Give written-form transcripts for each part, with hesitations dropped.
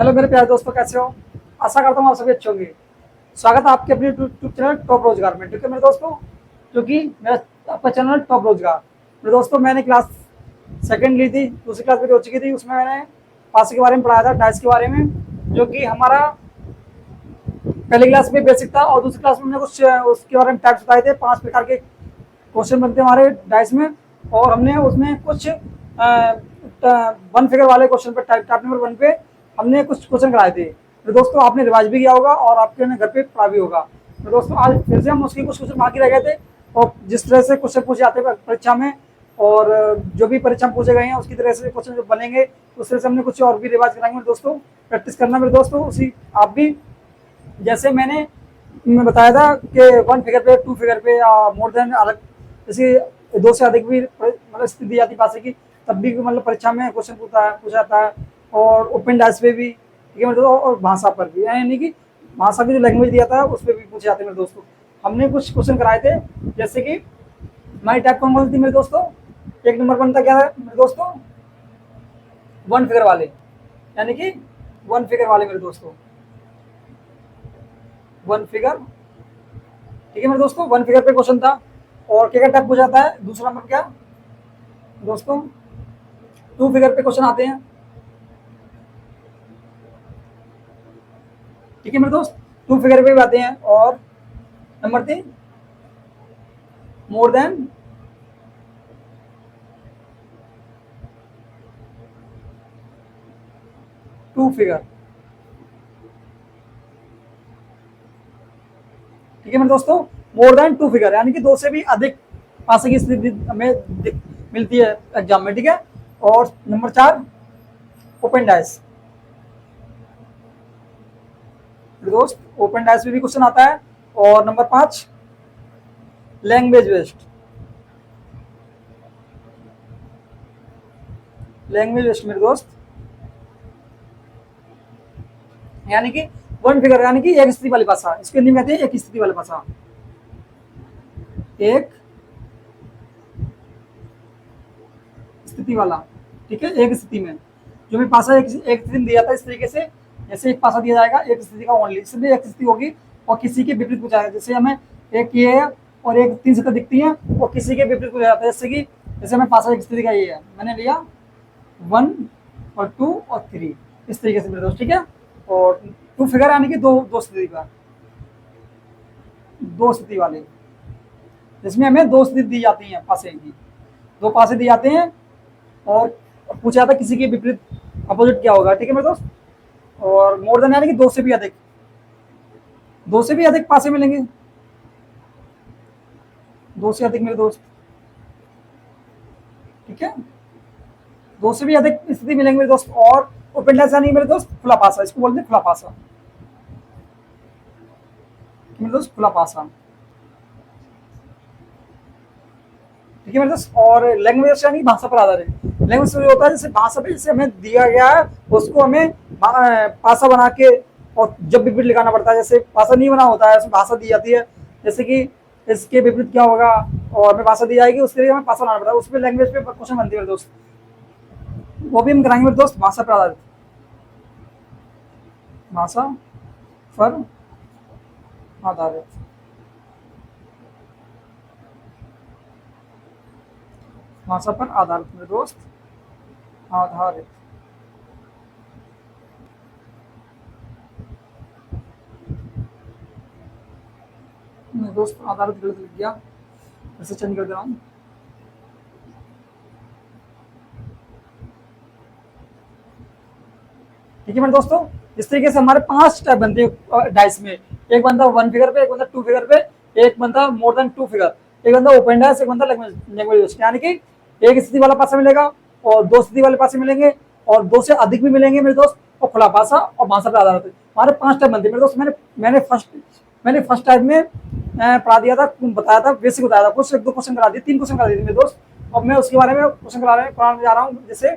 Hello मेरे प्यारे दोस्तों, कैसे हो? आशा करता हूँ आप सभी अच्छे होंगे। स्वागत है आपके अपने यूट्यूब चैनल टॉप रोजगार में। ठीक है मेरे दोस्तों, जो कि मेरा आपका चैनल है टॉप रोजगार। मेरे दोस्तों, मैंने क्लास सेकंड ली थी, दूसरी क्लास मेरी हो चुकी थी। उसमें मैंने पास के बारे में पढ़ाया था, डाइस के बारे में, जो कि हमारा पहली क्लास में बेसिक था, और दूसरी क्लास में हमने कुछ उसके बारे में टाइप्स बताए थे। 5 प्रकार के क्वेश्चन बनते हैं हमारे डाइस में, और हमने उसमें कुछ वन फिगर वाले क्वेश्चन पे टाइप नंबर 1 पे हमने कुछ क्वेश्चन कराए थे। तो दोस्तों, आपने रिवाइज भी किया होगा और आपके घर पे पढ़ा भी होगा। तो दोस्तों, आज फिर से हम उसकी कुछ क्वेश्चन बाकी रह गए थे, और जिस तरह से क्वेश्चन पूछे जाते हैं परीक्षा में, और जो भी परीक्षा में पूछे गए हैं उसकी तरह से क्वेश्चन जो बनेंगे, उस तरह से हमने कुछ और भी रिवाइज कराएंगे मेरे दोस्तों। प्रैक्टिस करना मेरे दोस्तों, उसी आप भी जैसे मैं बताया था कि 1 फिगर पे, 2 फिगर पे, या मोर देन अलग, जैसे 2 से अधिक भी मतलब स्थिति दी जाती पासे की, तब भी मतलब परीक्षा में क्वेश्चन पूछा जाता है। और ओपन डाइस पे भी, ठीक है मेरे दोस्तों, और भाषा पर भी, यानी कि भाषा की जो लैंग्वेज दिया था उस पर भी पूछे जाते हैं मेरे दोस्तों। हमने कुछ क्वेश्चन कराए थे, जैसे कि हमारी टाइप कौन कौन थी मेरे दोस्तों। एक नंबर बनता क्या है मेरे दोस्तों, 1 फिगर वाले, यानी कि 1 फिगर वाले मेरे दोस्तों, 1 फिगर। ठीक है मेरे दोस्तों, 1 फिगर पे क्वेश्चन था। और क्या क्या टाइप हो जाता है, दूसरा नंबर क्या दोस्तों, 2 फिगर पे क्वेश्चन आते हैं। ठीक है मेरे दोस्त, 2 फिगर पे भी आते हैं। और नंबर 3, मोर देन 2 फिगर। ठीक है मेरे दोस्तों, मोर देन 2 फिगर, यानी कि 2 से भी अधिक पासे की स्थिति हमें मिलती है एग्जाम में। ठीक है। और नंबर 4, ओपन डाइस। दोस्त, ओपन डाइस में भी क्वेश्चन आता है। और number 5, language waste. Language waste मेरे दोस्त, यानी कि 1 फिगर, यानी कि एक स्थिति वाली भाषा, इसके हिंदी में कहते हैं एक स्थिति वाली भाषा। एक स्थिति वाला, ठीक है, एक स्थिति में जो भी पासा एक स्थिति में दिया था, इस तरीके से जैसे एक पासा दिया जाएगा एक स्थिति का ओनली, इसमें एक स्थिति होगी, और किसी के विपरीत पूछा जाएगा। जैसे हमें एक ये है और एक 3 सतह दिखती है, और किसी के विपरीत पूछा जाता है। जैसे कि जैसे हमें पासा एक स्थिति का ये है, मैंने लिया 1 और 2 और 3, इस तरीके से मेरे दोस्त। ठीक है। और 2 फिगर यानी कि दो स्थिति का, 2 स्थिति वाले, जिसमें हमें 2 स्थिति दी जाती हैं पासे की, 2 पासे दिए जाते हैं, और पूछा जाता है किसी के विपरीत अपोजिट क्या होगा। ठीक है मेरे दोस्त। और मोर देन यानी कि 2 से भी अधिक, 2 से भी अधिक पासे मिलेंगे, 2 से अधिक मेरे दोस्त। ठीक है, 2 से भी अधिक स्थिति मिलेंगे मेरे दोस्त। और ओपन डाइस यानी मेरे दोस्त खुला पासा, इसको बोलते हैं खुला पासा मेरे दोस्त, खुला पासा। ठीक है मेरे दोस्त। और लैंग्वेज यानी भाषा पर आधारित। लैंग्वेज होता है जैसे भाषा पे, जैसे हमें दिया गया है उसको हमें पासा बना के, और जब विपरीत लिखाना पड़ता है। जैसे पासा नहीं बना होता है, उसमें भाषा दी जाती है, जैसे कि इसके विपरीत क्या होगा, और हमें भाषा दी जाएगी, उसके लिए हमें पासा बनाना पड़ता है। उसमें लैंग्वेज पे क्वेश्चन बनती है मेरे दोस्त, वो भी हम कराएंगे मेरे दोस्त, भाषा पर आधारित, भाषा पर आधारित, भाषा पर आधारित मेरे दोस्त, आधारित। मेरे दोस्त आधारित गलत लिख गया, फिर से चेंज कर दे रहा हूँ। ठीक है मेरे दोस्तों, इस तरीके से हमारे 5 टाइप बनते हैं डाइस में। एक बनता 1 फिगर पे, एक बनता 2 फिगर पे, एक बनता मोर देन 2 फिगर, एक बनता ओपन डाइस, एक बनता लैंग्वेज, यानी कि एक स्थिति वाला पासा मिलेगा, और 2 स्थिति वाले पासे मिलेंगे, और 2 से अधिक भी मिलेंगे मेरे दोस्त, और खुला पासा और भाषा पर आधारित। हमारे 5 टाइप बनते हैं मेरे दोस्त। मैंने फर्स्ट टाइप में पढ़ा दिया था, बताया था, बेसिक बताया था, कुछ 1-2 क्वेश्चन करा दिए, 3 क्वेश्चन करा दिए मेरे दोस्त। अब मैं उसके बारे में क्वेश्चन कराने जा रहा हूँ। जैसे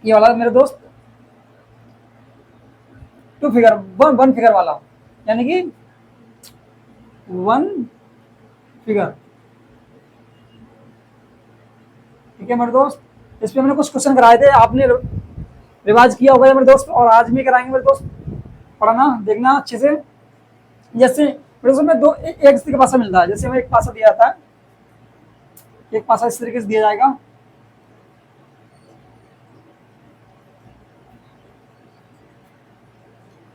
ये वाला मेरे दोस्त 2 फिगर, 1 फिगर वाला, यानी कि 1 फिगर। ठीक है मेरे दोस्त, इस पे हमने कुछ क्वेश्चन कराए थे, आपने रिवाज किया होगा मेरे दोस्त, और आज भी कराएंगे मेरे दोस्त। पढ़ना देखना अच्छे से। जैसे मेरे दोस्त में एक इस तरीके का पासा मिलता है, जैसे हमें एक पासा दिया जाता है, एक पासा इस तरीके से दिया जाएगा,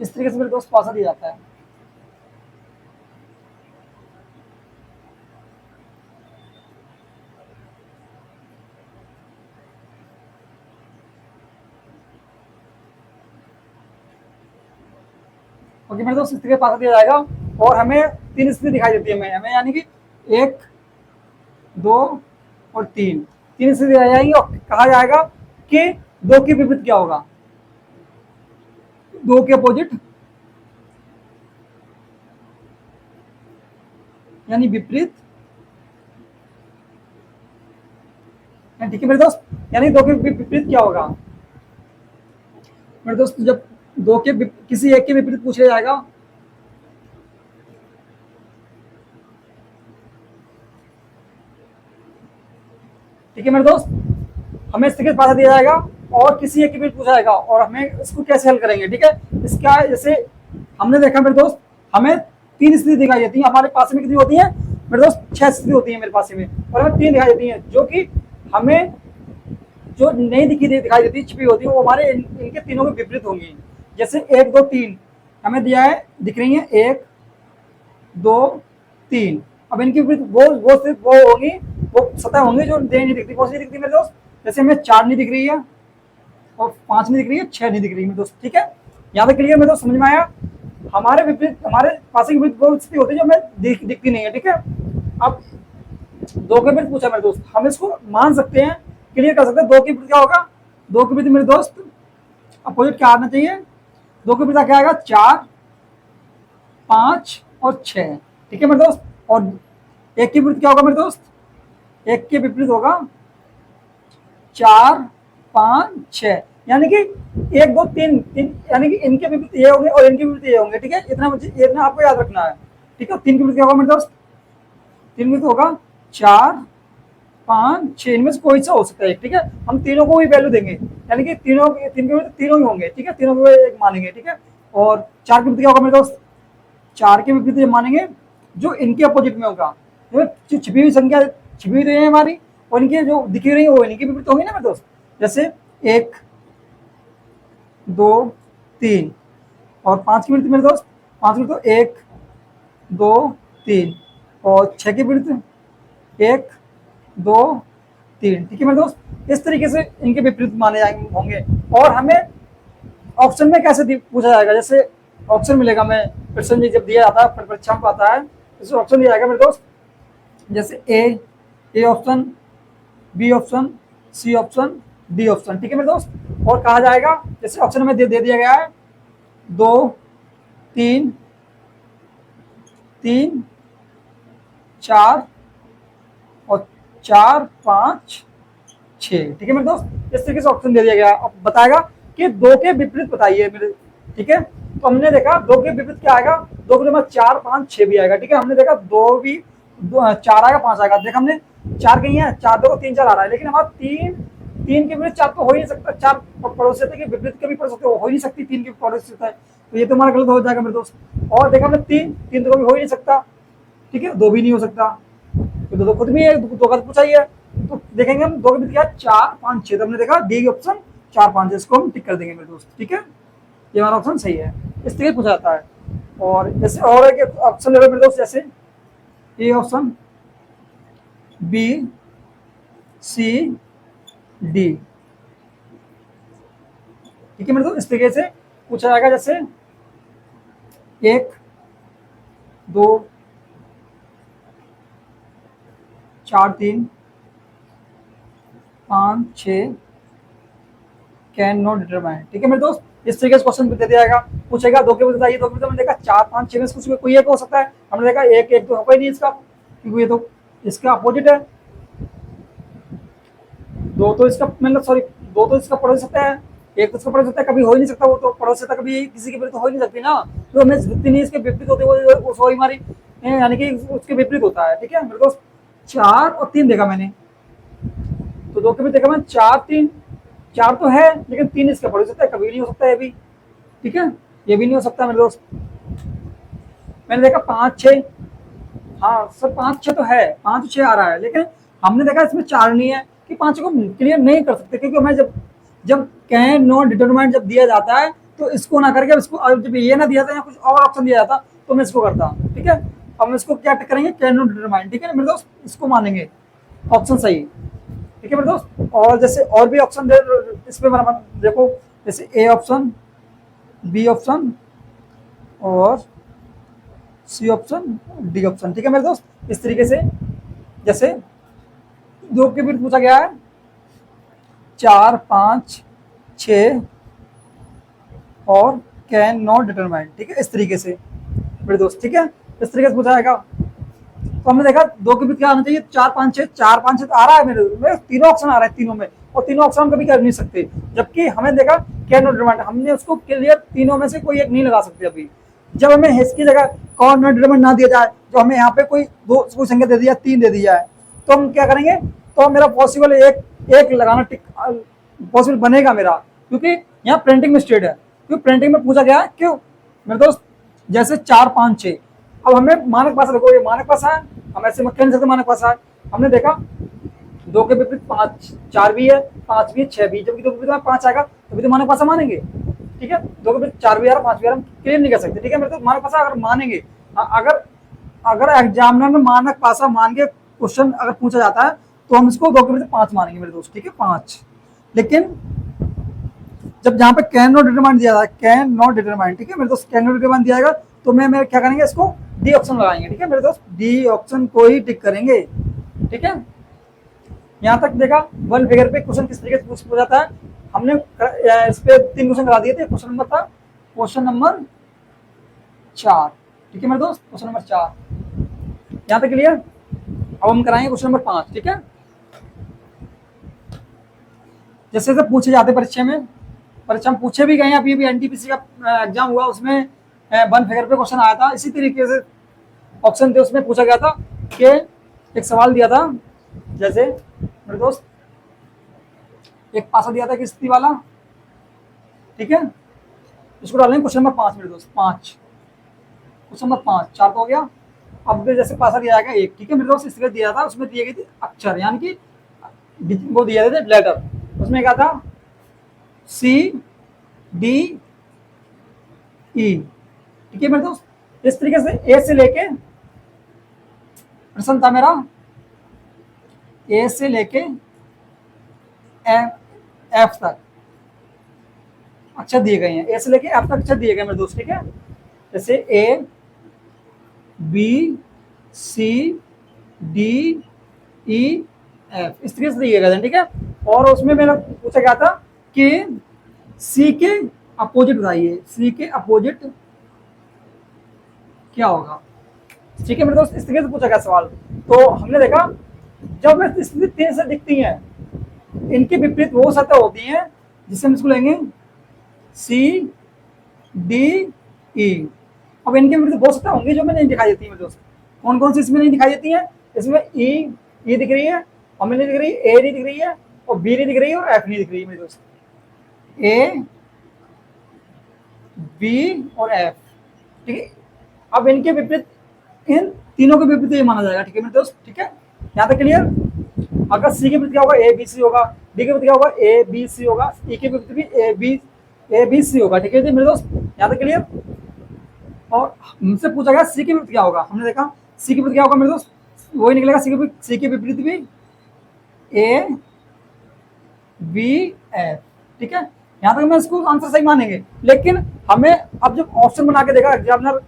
इस तरीके से मेरे दोस्त पासा दिया जाता है। ओके मेरे दोस्त, इस तरीके पासा दिया जाएगा और हमें तीन स्थिति दिखाई देती है हमें, यानी कि 1 2 और 3 स्थिति आ जाएंगी और कहा जाएगा कि 2 के विपरीत क्या होगा, 2 के अपोजिट यानी विपरीत, ठीक है मेरे दोस्त, यानी 2 के विपरीत क्या होगा मेरे दोस्त। जब 2 के किसी एक के विपरीत पूछा जाएगा, ठीक है मेरे दोस्त, हमें इस तरीके से पासा दिया जाएगा और किसी एक के विपरीत पूछा जाएगा और हमें इसको कैसे हल करेंगे, ठीक है। इसका जैसे हमने देखा मेरे दोस्त, हमें 3 स्थिति दिखाई देती है, हमारे पास में कितनी होती है मेरे दोस्त, 6 स्थिति होती है मेरे पास में, और हमें 3 दिखाई देती है, जो कि हमें जो नहीं दिखाई देती, छिपी होती है, वो हमारे इनके तीनों के विपरीत होंगी। जैसे 1 2 3 हमें दिया है, दिख रही है 1 2 3। अब इनके विपरीत वो होंगी, वो सतह होंगी जो नहीं दिखती। कौन सी दिखती है मेरे दोस्त, जैसे हमें 4 नहीं दिख रही है और 5 नहीं दिख रही है, 6 नहीं दिख रही है मेरे दोस्त, ठीक है। यहाँ तक क्लियर मेरे दोस्त, समझ में आया। हमारे विपरीत, हमारे पास के विपरीत वो स्थिति होती है जो हमें दिखती नहीं है, ठीक है। अब 2 के विपरीत पूछा मेरे दोस्त, हम इसको मान सकते हैं, क्लियर कर सकते हैं। 2 के विपरीत क्या होगा, 2 के विपरीत मेरे दोस्त अपोजिट क्या आना चाहिए, 2 के विपरीत क्या आएगा, 4 5 और 6, ठीक है मेरे दोस्त। और 1 के विपरीत क्या होगा मेरे दोस्त, 1 के विपरीत होगा 4 5 6, यानी कि 1 2 3 यानी कि इनके विपरीत ये होंगे और इनके विपरीत ये होंगे, ठीक है। इतना आपको याद रखना है, ठीक है। 3 के विपरीत क्या होगा मेरे दोस्त, 3 में तो होगा 4 5 6, इनमें से कोई सा हो सकता है, ठीक है। हम तीनों को ही वैल्यू देंगे, यानी कि तीन के तीनों ही होंगे, ठीक है, तीनों को एक मानेंगे, ठीक है। और 4 के विपरीत क्या होगा मेरे दोस्त, 4 के विपरीत मानेंगे जो इनके अपोजिट में होगा, जो छिपी हुई संख्या छिपी हुई है हमारी, और इनकी जो दिखी रही है वो इनकी विपरीत होगी ना मेरे दोस्त। जैसे 1 2 3 और 5 के विपरीत मेरे दोस्त, 5 के विपरीत 1 2 3 और 6 के विपरीत 1 2 3, ठीक है मेरे दोस्त। इस तरीके से इनके विपरीत माने जाएंगे होंगे। और हमें ऑप्शन में कैसे पूछा जाएगा, जैसे ऑप्शन मिलेगा, मैं प्रश्न जब दिया जाता है परीक्षा में आता है, जैसे ऑप्शन दिया जाएगा मेरे दोस्त, जैसे A option, B option, C option, D option, ठीक है मेरे दोस्त। और कहा जाएगा, जैसे ऑप्शन में दे दिया गया है 2 3 3 4 और 4 5 6, ठीक है मेरे दोस्त। इस तरीके से ऑप्शन दे दिया गया। अब बताएगा कि 2 के विपरीत बताइए मेरे, ठीक है। तो हमने देखा 2 के विपरीत क्या आएगा, 2 के विपरीत 4 5 6 भी आएगा, ठीक है। हमने देखा 2 भी 4 आएगा 5 आएगा, देखा हमने 4 कहीं है, 4 2 3 4 आ रहा है, लेकिन हमारा 3 के विपरीत 4 तो हो ही नहीं सकता, 4 पड़ोसी के विपरीत कभी पढ़ सकते हो ही नहीं सकती, 3 के पड़ोसी है, तो ये तो हमारा गलत हो जाएगा मेरे दोस्त। और देखा हमने 3 तो कभी हो ही नहीं सकता, ठीक है, 2 भी नहीं हो सकता, तो 2 खुद भी है, 2 का पूछा ही है। तो देखेंगे हम 2 के विपरीत क्या, 4 5 6, तो हमने देखा डी ऑप्शन 4 5, इसको हम टिक कर देंगे मेरे दोस्त, ठीक है। ये हमारा ऑप्शन सही है, इस तरीके पूछा जाता है। और जैसे और एक ऑप्शन ले लो मेरे दोस्त, जैसे A option, B C D, ठीक है मेरे दोस्त। इस तरीके से पूछा जाएगा, जैसे 1 2 4 3 5 6 कैन नॉट डिटरमाइन, ठीक है मेरे दोस्त। इस तरीके से क्वेश्चन दे दिया जाएगा, पूछेगा 2 के बताइए, 2 के हमने देखा 4 5 6 में से कुछ कोई एक हो सकता है, हमने देखा 1 तो होगा ही नहीं इसका, क्योंकि ये तो इसका अपोजिट है। 2 तो इसका मतलब सॉरी 2 तो इसका पढ़ सकता है, 1 तो इसका पढ़ सकता है, कभी हो ही नहीं सकता, वो तो पढ़ सकता कभी किसी के विपरीत हो ही नहीं सकती ना। तो हमें जितनी इसके विपरीत होते वो सो ही हमारी, यानी कि उसके विपरीत होता है, ठीक है मेरे दोस्त। 4 और 3 देखा मैंने, तो 2 के भी देखा मैंने 4 3, 4 तो है लेकिन 3 इसके पड़ सकता है, कभी नहीं हो सकता है भी, ठीक है, ये भी नहीं हो सकता मेरे दोस्त। मैंने देखा 5 6, हाँ सर 5 6 तो है, 5 6 आ रहा है, लेकिन हमने देखा इसमें 4 नहीं है कि 5 को क्लियर नहीं कर सकते, क्योंकि हमें जब जब कैन नॉट डिटरमाइंड जब दिया जाता है तो इसको ना करके इसको, जब ये ना दिया था या कुछ और ऑप्शन दिया जाता तो मैं इसको करता, ठीक है। अब हम इसको क्या करेंगे, कैन नॉट डिटरमाइंड, ठीक है मेरे दोस्त, इसको मानेंगे ऑप्शन सही, ठीक है मेरे दोस्त। और जैसे और भी ऑप्शन दे इसमें देखो, जैसे ए ऑप्शन, बी ऑप्शन और सी ऑप्शन, डी ऑप्शन, ठीक है मेरे दोस्त। इस तरीके से जैसे 2 के बीच पूछा गया है, 4 5 6 और कैन नॉट डिटरमाइंड, ठीक है, इस तरीके से मेरे दोस्त, ठीक है, इस तरीके से पूछा जाएगा। तो हमने देखा 2 के बीच क्या आना चाहिए, 4 5 6, 4 5 6 तो आ रहा है मेरे तीनों ऑप्शन आ रहा है तीनों में, और तीनों ऑप्शन हम कभी कर नहीं सकते, जबकि हमें देखा कैन नॉट डिटरमाइंड, हमने उसको क्लियर तीनों में से कोई एक नहीं लगा सकते अभी। जब हमें इसकी जगह कॉन नॉट डिटरमाइंड ना दिया जाए, तो हमें यहाँ पे कोई कोई संख्या दे दिया, 3 दे दिया है, तो हम क्या करेंगे, तो मेरा पॉसिबल एक लगाना टिक पॉसिबल बनेगा मेरा, क्योंकि यहाँ प्रिंटिंग मिस्टेक है, क्योंकि प्रिंटिंग में पूछा गया है क्यों मेरे दोस्त, जैसे 4 5 6, अब हमें मानक भाषा, देखो ये मानक भाषा है, हम ऐसे मत कह नहीं सकते मानक भाषा है। हमने देखा 2 के विपरीत 5 4 भी है, 5 भी है, 6 भी, जबकि 2 के विपरीत में 5 आएगा तभी तो मानक भाषा मानेंगे, ठीक है। 2 के विपरीत 4 भी आ रहा, 5 भी आ रहा, हम क्लियर नहीं कर सकते, ठीक है मेरे तो मानक भाषा अगर मानेंगे, अगर अगर एग्जामिनर में मानक भाषा मान के क्वेश्चन अगर पूछा जाता है तो हम इसको 2 के विपरीत 5 मानेंगे मेरे दोस्त, ठीक है 5। लेकिन जब जहाँ पे कैन नॉट डिटरमाइंड दिया था, कैन नॉट डिटरमाइंड, ठीक है मेरे दोस्त, कैन नॉट डिटरमाइंड दिया जाएगा, तो मैं क्या करेंगे, इसको डी ऑप्शन लगाएंगे, ठीक है मेरे दोस्त, डी ऑप्शन को ही टिक करेंगे, ठीक है। यहाँ तक देखा 1 फिगर पे क्वेश्चन किस तरीके से पूछा जाता है, हमने इस पे 3 क्वेश्चन करा दिए थे। क्वेश्चन नंबर था क्वेश्चन नंबर 4, ठीक है मेरे दोस्त, क्वेश्चन नंबर 4 यहाँ तक क्लियर। अब हम कराएंगे क्वेश्चन नंबर 5, ठीक है। जैसे जैसे पूछे जाते परीक्षा में, परीक्षा में पूछे भी गए हैं, अभी भी एनटीपीसी का एग्जाम हुआ, उसमें 1 फिगर पे क्वेश्चन आया था, इसी तरीके से ऑप्शन थे, उसमें पूछा गया था कि एक सवाल दिया था, जैसे मेरे दोस्त एक पासा दिया था किस्ती वाला, ठीक है, इसको डालेंगे क्वेश्चन नंबर 5 मेरे दोस्त, 5 क्वेश्चन नंबर 5, 4 तो हो गया। अब जैसे पासा दिया जाएगा 1, ठीक है मेरे दोस्त, इसलिए दिया था, उसमें दिए गए थे अक्षर, यानी कि वो दिया थे लेटर, उसमें क्या था सी डी ई, ठीक है मेरे दोस्त। इस तरीके से ए से लेके प्रश्न था मेरा, ए से लेके एफ तक अक्षर दिए गए हैं, ए से लेके एफ तक अक्षर दिए गए मेरे दोस्त, ठीक है। जैसे A B C D E F, इस तरीके से दिए गए थे, ठीक है। और उसमें मेरा पूछा गया था कि सी के अपोजिट बताइए, सी के अपोजिट क्या होगा, ठीक है मेरे दोस्त, इस तरीके से पूछा गया सवाल। तो हमने देखा जब स्थिति 3 से दिखती हैं, इनके विपरीत वो सतह होती हैं जिससे हम इसको लेंगे सी डी ई। अब इनके विपरीत बहुत सतह होंगी जो में नहीं दिखाई देती है मेरे दोस्त, कौन कौन सी इसमें नहीं दिखाई देती है, इसमें ई दिख रही है, और नहीं दिख रही, ए नहीं दिख रही है, और बी नहीं दिख रही है, और एफ नहीं दिख रही है मेरे दोस्त, ए बी और एफ, ठीक है। अब इनके विपरीत, इन तीनों के विपरीत ये माना जाएगा, ठीक है मेरे दोस्त, ठीक है, यहाँ तक क्लियर। अगर सी के विपरीत क्या होगा, ए बी सी होगा, डी के विपरीत क्या होगा, ए बी सी होगा, ई के विपरीत भी ए बी सी होगा, ठीक है मेरे दोस्त, यहाँ तक क्लियर। और हमसे पूछा गया सी के विपरीत क्या होगा, हमने देखा सी के विपरीत क्या होगा मेरे दोस्त, वही निकलेगा सी के विपरीत भी ए बी एफ, ठीक है। यहाँ तक मैं इसको आंसर सही मानेंगे, लेकिन हमें अब जब ऑप्शन बना के देगा examiner,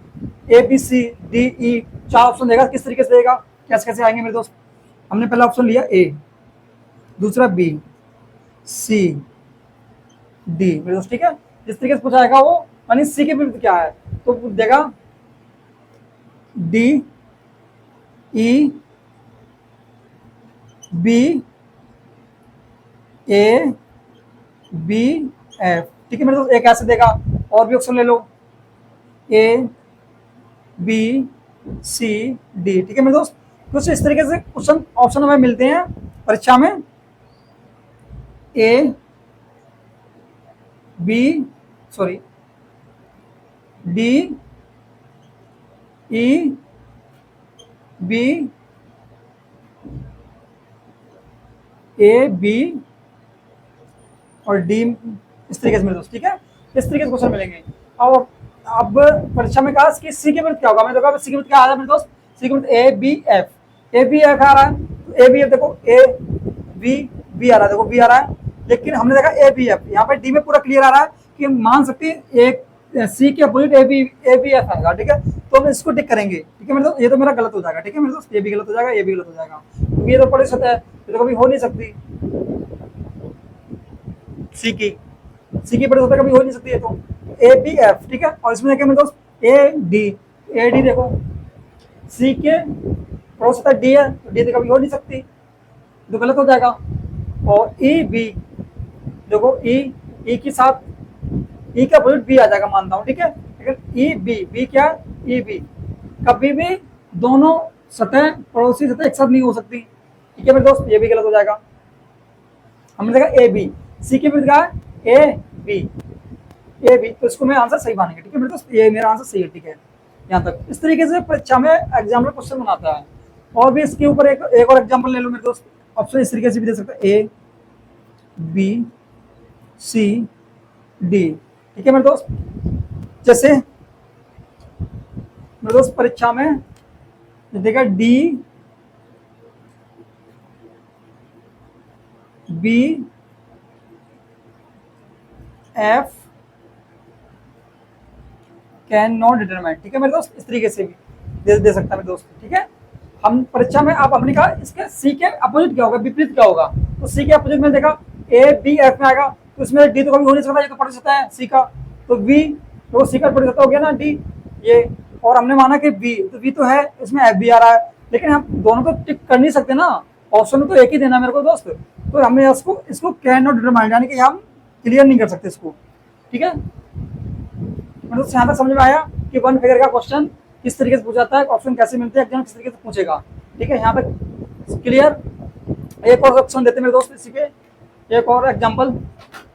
A B C D E 4 option देगा, किस तरीके से देगा, कैसे कैसे आएंगे मेरे दोस्त। हमने पहला ऑप्शन लिया ए, दूसरा बी सी डी मेरे दोस्त, ठीक है। जिस तरीके से पूछा जाएगा वो, यानी सी के विपरीत क्या है, तो देगा D E B A B F, ठीक है मेरे दोस्त, एक ऐसे देगा। और भी ऑप्शन ले लो, ए बी सी डी, ठीक है मेरे दोस्त। कुछ इस तरीके से क्वेश्चन ऑप्शन हमें मिलते हैं परीक्षा में, A B, sorry, D E B A B और डी, इस तरीके से मेरे दोस्त, ठीक है। इस तरीके से क्वेश्चन मिलेंगे। अब परीक्षा में कहा कि सी के विरुद्ध क्या होगा, मैंने देखा सी के विरुद्ध क्या आ रहा है मेरे दोस्त, सी के विरुद्ध A B F, A B F आ रहा है, तो ए बी एफ देखो, ए बी बी आ रहा है, देखो बी आ रहा है, लेकिन हमने देखा ए बी एफ, यहाँ पे डी में पूरा क्लियर आ रहा है कि मान सकते हैं एक सी के अपोजिट ए बी एफ आएगा, ठीक है। तो हम इसको टिक करेंगे, ठीक है मेरे दोस्त, ये तो मेरा गलत हो जाएगा, ठीक है मेरे दोस्त, ये भी गलत हो जाएगा, ये भी गलत हो जाएगा, क्योंकि ये तो पड़ी सतह है, ये तो कभी हो नहीं सकती, सी की बड़ी सतह कभी हो नहीं सकती है, तो ए बी एफ, ठीक है। और इसमें देखिए मेरे दोस्त ए डी देखो, सी के बड़ी सतह डी है, तो डी तो कभी हो नहीं सकती, तो गलत हो जाएगा। और ई बी देखो, ई के साथ ई का अपोजिट बी आ जाएगा, मानता हूँ, ठीक है। लेकिन ई बी क्या, ई बी कभी भी दोनों सतह पड़ोसी सतह एक साथ नहीं हो सकती, ठीक है मेरे दोस्त, ये भी गलत हो जाएगा। हमने देखा ए बी, सी के विरुद्ध क्या है, ए बी, तो इसको मैं आंसर सही मानेंगे, ठीक है मेरे दोस्त, ये मेरा आंसर सही है, ठीक है। यहाँ तक इस तरीके से परीक्षा में एग्जाम्पल क्वेश्चन बनाता है। और भी इसके ऊपर एक और एग्जाम्पल ले लो मेरे दोस्त, ऑप्शन इस तरीके से भी दे सकते हैं, ए बी सी डी, ठीक है मेरे दोस्त। जैसे मेरे दोस्त परीक्षा में देखा D B F can not determine, ठीक है मेरे दोस्त, इस तरीके से भी दे सकता है मेरे दोस्त, ठीक है। हम परीक्षा में आप अपने कहा इसके सी के अपोजिट क्या होगा, विपरीत क्या होगा, तो सी के अपोजिट में देखा ए बी एफ में आएगा, तो इसमें डी तो कभी हो नहीं सकता, ये तो पढ़ सकता है सी का, तो बी तो सी का पढ़ सकता हो गया ना डी, ये, और हमने माना कि बी, तो बी तो है, इसमें एफ भी आ रहा है, लेकिन हम दोनों को टिक कर नहीं सकते ना, ऑप्शन में तो एक ही देना मेरे को दोस्त, तो हमने इसको कैन नॉट डिटरमाइन, यानी कि हम क्लियर नहीं कर सकते इसको, ठीक है। मतलब यहाँ तक समझ में आया कि वन फिगर का क्वेश्चन किस तरीके से पूछा जाता है, ऑप्शन कैसे मिलते हैं, एग्जाम किस तरीके से पूछेगा, ठीक है, यहाँ तक क्लियर। एक और ऑप्शन देते मेरे दोस्त इसी पे, एक और एग्जाम्पल,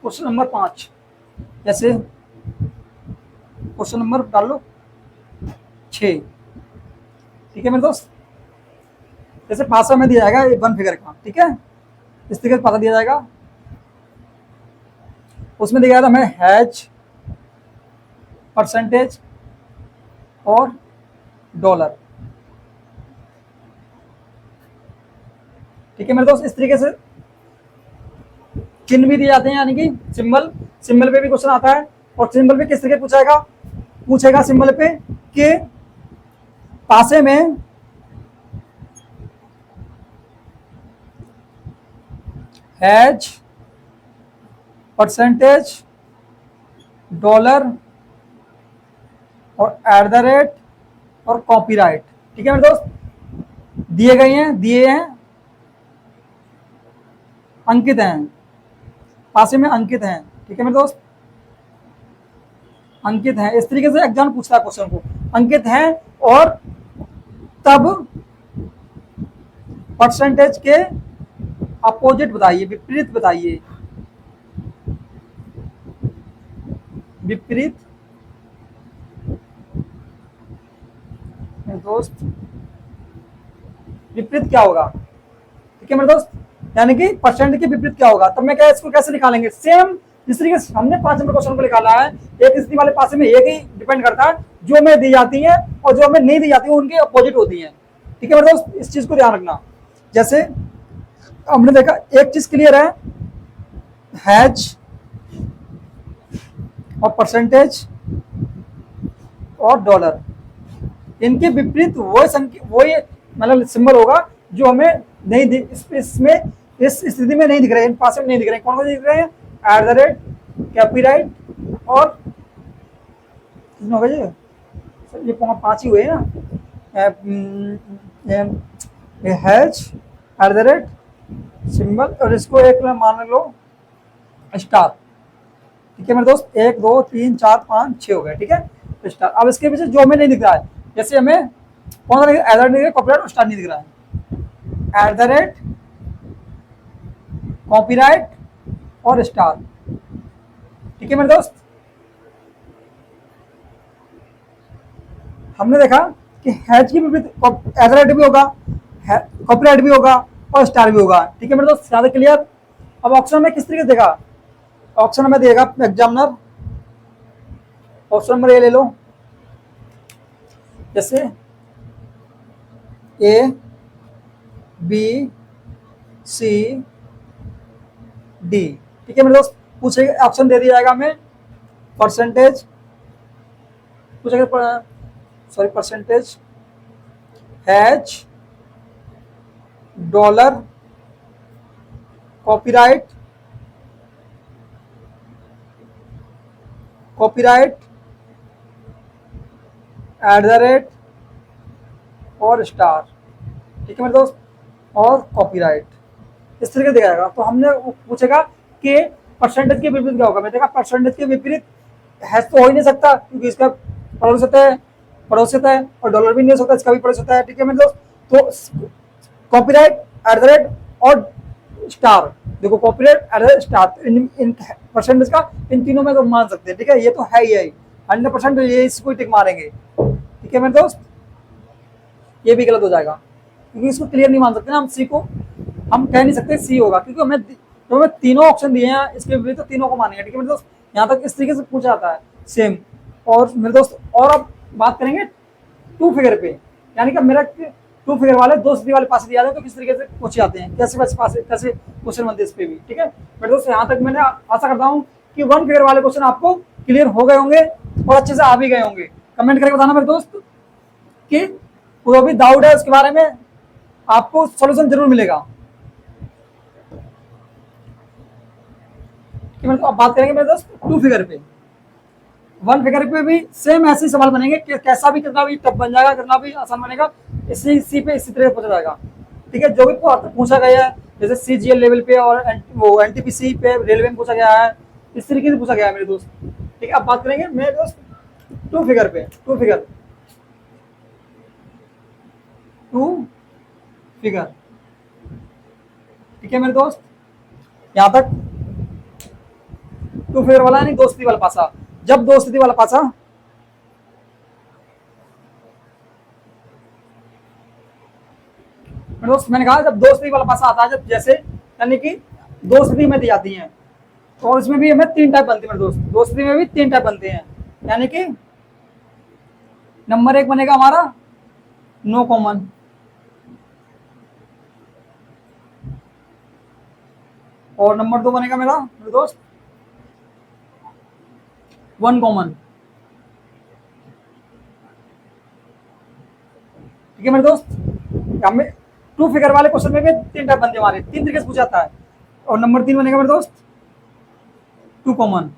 क्वेश्चन नंबर 5, जैसे क्वेश्चन नंबर डाल लो 6, ठीक है मेरे दोस्त। जैसे पासा में दिया जाएगा वन फिगर का, ठीक है, इस तरीके से पासा दिया जाएगा, उसमें दिया था हमें हैज, परसेंटेज और डॉलर, ठीक है मेरे दोस्त। इस तरीके से चिन्ह भी दिए जाते हैं, यानी कि सिंबल पे भी क्वेश्चन आता है, और सिंबल पे किस तरीके पूछेगा सिंबल पे कि पासे में हैज, परसेंटेज, डॉलर और एट द रेट और कॉपीराइट, ठीक है मेरे दोस्त, दिए हैं अंकित हैं, पासे में अंकित हैं, ठीक है मेरे दोस्त, अंकित हैं, इस तरीके से एग्जाम पूछता है क्वेश्चन को, अंकित हैं, और तब परसेंटेज के अपोजिट बताइए, विपरीत बताइए, विपरीत दोस्त, विपरीत क्या होगा, ठीक है मेरे दोस्त, यानी कि परसेंट के विपरीत क्या होगा, तब मैं क्या इसको कैसे निकालेंगे, सेम जिस तरीके से हमने 5 नंबर क्वेश्चन को निकाला है, एक स्थिति वाले पासे में एक ही डिपेंड करता है, जो हमें दी जाती है और जो हमें नहीं दी जाती है उनके अपोजिट होती है, ठीक है मेरे दोस्त, इस चीज को ध्यान रखना। जैसे हमने देखा एक चीज क्लियर है, हैज और परसेंटेज और डॉलर, इनके विपरीत वो मतलब सिंबल होगा जो हमें नहीं इसमें इस स्थिति में नहीं दिख रहे हैं, इन पास में नहीं दिख रहे हैं, कौन कौन दिख रहे हैं, एट द रेट, कॉपीराइट और हो गए ये 5 ही हुए ना, has, at the rate, symbol, और इसको एक मान लो स्टार, ठीक है मेरे दोस्त, 1 2 3 4 5 6 हो गए, ठीक है स्टार। अब इसके पीछे जो हमें नहीं दिख रहा है, जैसे हमें कौन सा एट द रेट नहीं दिख रहा, कॉपीराइट और स्टार नहीं दिख रहा है, एट द रेट, कॉपीराइट और स्टार, ठीक है मेरे दोस्त, हमने देखा कि हैज की विपरीत एथलेट भी होगा, कॉपीराइट भी होगा और स्टार भी होगा। ठीक है मेरे दोस्त, ज्यादा क्लियर। अब ऑप्शन में किस तरीके से देगा, ऑप्शन में देगा एग्जामिनर, ऑप्शन नंबर ए ले लो, जैसे ए बी सी डी। ठीक है मेरे दोस्त, पूछेगा ऑप्शन दे दिया जाएगा हमें, परसेंटेज पूछेगा, sorry percentage, has, dollar, copyright, copyright, at the rate और स्टार। ठीक है मेरे दोस्त, और कॉपीराइट, इस तरीके से दिया जाएगा। तो हमने पूछेगा कि परसेंटेज के विपरीत क्या होगा। मैं देखा परसेंटेज के विपरीत हैज तो हो ही नहीं सकता, क्योंकि इसका पड़ोस होता है और डॉलर भी नहीं हो सकता, इसका भी पड़ोस होता है। ठीक है मेरे दोस्त, तो कॉपीराइट, एट द रेट और स्टार, देखो copyright, at the rate, star, in percentage का इन तीनों में तो मान सकते हैं। ठीक है, ये तो है ही 100%, ये इसको टिक मारेंगे। ठीक है मेरे दोस्त, ये भी गलत हो जाएगा, क्योंकि इसको क्लियर नहीं मान सकते ना हम, सी को हम कह नहीं सकते सी होगा, क्योंकि हमें तीनों ऑप्शन दिए हैं, इसके विपरीत तो तीनों को मानेंगे। ठीक है मेरे दोस्त, यहाँ तक इस तरीके से पूछा जाता है सेम। और मेरे दोस्त, और अब बात करेंगे टू फिगर पे, यानी कि मेरा टू फिगर वाले दो स्थिति वाले पास दिया जाए तो किस तरीके से पूछे जाते हैं, कैसे क्वेश्चन बनते हैं इस पे भी। ठीक है मेरे दोस्त, यहाँ तक मैंने आशा करता हूँ कि वन फिगर वाले क्वेश्चन आपको क्लियर हो गए होंगे और अच्छे से आ भी गए होंगे। कमेंट करके बताना मेरे दोस्त कि कोई भी डाउट है उसके बारे में, आपको सॉल्यूशन जरूर मिलेगा। अब बात करेंगे मेरे दोस्त टू फिगर पे। वन फिगर पे भी सेम ऐसे ही सवाल बनेंगे कि कैसा भी कितना भी टफ बन जाएगा, कितना भी आसान बनेगा, इसी तरह से पूछा जाएगा। ठीक है, जो भी पूछा गया है, जैसे CGL लेवल पे और वो NTPC पे रेलवे में पूछा गया है, इस तरीके से पूछा गया है मेरे दोस्त। ठीक है, अब बात करेंगे मेरे दोस्त टू फिगर पे। टू फिगर ठीक है मेरे दोस्त, यहां तक टू फिगर वाला यानी दो स्थिति वाला पासा। जब दो स्थिति वाला पासा दोस्त, मैंने कहा जब दो स्थिति वाला पासा आता है, जब जैसे यानी कि दो स्थिति में दी जाती हैं, तो इसमें भी हमें तीन टाइप बनते हैं मेरे दोस्त, दो स्थिति में भी तीन टाइप बनते हैं। यानी कि नंबर एक बनेगा हमारा नो कॉमन, और नंबर दो बनेगा मेरे दोस्त वन कॉमन। ठीक है मेरे दोस्त, हमें टू फिगर वाले क्वेश्चन में भी तीन टाइप बनते हैं हमारे, तीन तरीके से पूछा जाता है। और नंबर तीन बनेगा मेरे दोस्त टू कॉमन,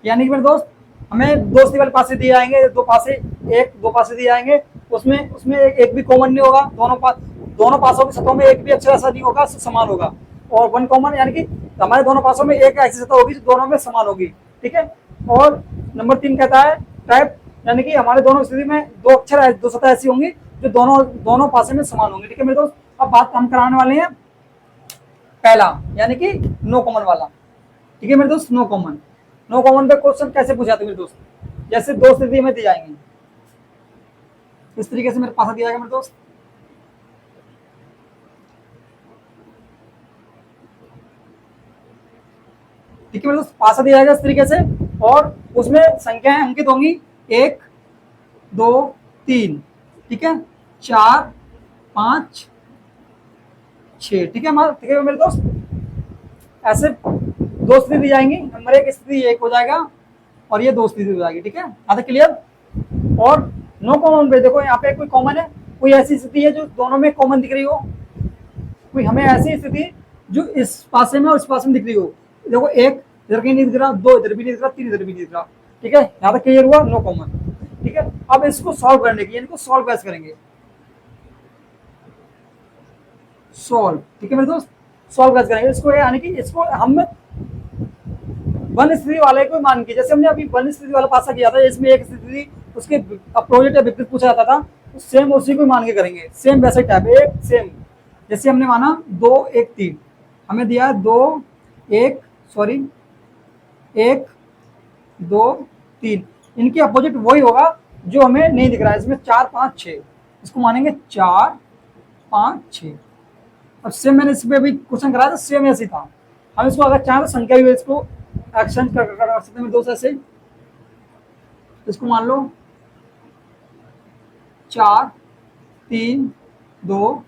यानी कि मेरे दोस्त हमें दो स्थिति वाले पासे दिए जाएंगे, दो पासे दिए जाएंगे, उसमें एक भी कॉमन नहीं होगा, दोनों पासों की सतहों में एक भी अक्षर ऐसा नहीं होगा समान होगा। और वन कॉमन यानी कि हमारे दोनों पासों में एक ऐसी सतह होगी जो दोनों में समान होगी। ठीक है, और नंबर तीन कहता है टाइप, यानी कि हमारे दोनों स्थिति में दो सतह ऐसी होंगी जो दोनों पासे में समान होंगी। ठीक है मेरे दोस्त, अब बात हम कराने वाले हैं पहला, यानी कि नो कॉमन वाला। ठीक है मेरे दोस्त, नो कॉमन पे क्वेश्चन कैसे पूछाते मेरे दोस्त, जैसे दो स्थिति में दी जाएंगी, इस तरीके से मेरे पास दिया जाएगा मेरे दोस्त। ठीक है मेरे दोस्त, पासा दिया जाएगा इस तरीके से, और उसमें संख्याएं अंकित होंगी 1 2 3, ठीक है, 4 5 6। ठीक है मेरे दोस्त, ऐसे दो स्थिति दी जाएंगी, नंबर एक स्थिति एक हो जाएगा और ये दो स्थिति हो जाएगी। ठीक है, आधा क्लियर। और नो कॉमन पे देखो, यहाँ पे कोई कॉमन है, कोई ऐसी स्थिति है जो दोनों में कॉमन दिख रही हो, कोई हमें ऐसी स्थिति जो इस पासे में और इस पासे में दिख रही हो। देखो एक इधर कहीं नहीं दिख रहा, दो इधर भी नहीं दिख रहा, तीन इधर भी नहीं दिख रहा। ठीक है, यहाँ तक क्लियर हुआ, नो कॉमन। ठीक है, अब इसको सॉल्व करने की, इनको सॉल्व कैसे करेंगे, सॉल्व। ठीक है मेरे दोस्त, सॉल्व कैसे करेंगे इसको, यानी कि इसको हम वन स्थिति वाले को मान के, जैसे हमने अभी वन स्थिति वाला पासा किया था, इसमें एक स्थिति उसके अपोजिट या विपरीत पूछा जाता था, तो सेम उसी को मान के करेंगे, सेम वैसे टाइप एक सेम, जैसे हमने माना 2 1 3। हमें दिया है 2 1 सॉरी 1 2 3, इनके अपोजिट वही होगा जो हमें नहीं दिख रहा है। इसमें 4 5 6, इसको मानेंगे 4 5 6। अब सेम मैंने इस पे भी क्वेश्चन कराया था, सेम ऐसे ही था। हम इसको अगर चाहें तो संख्या भी इसको एक्सचेंज कर सकते हैं दोस्त ऐसे। इसको मान लो 4 3 2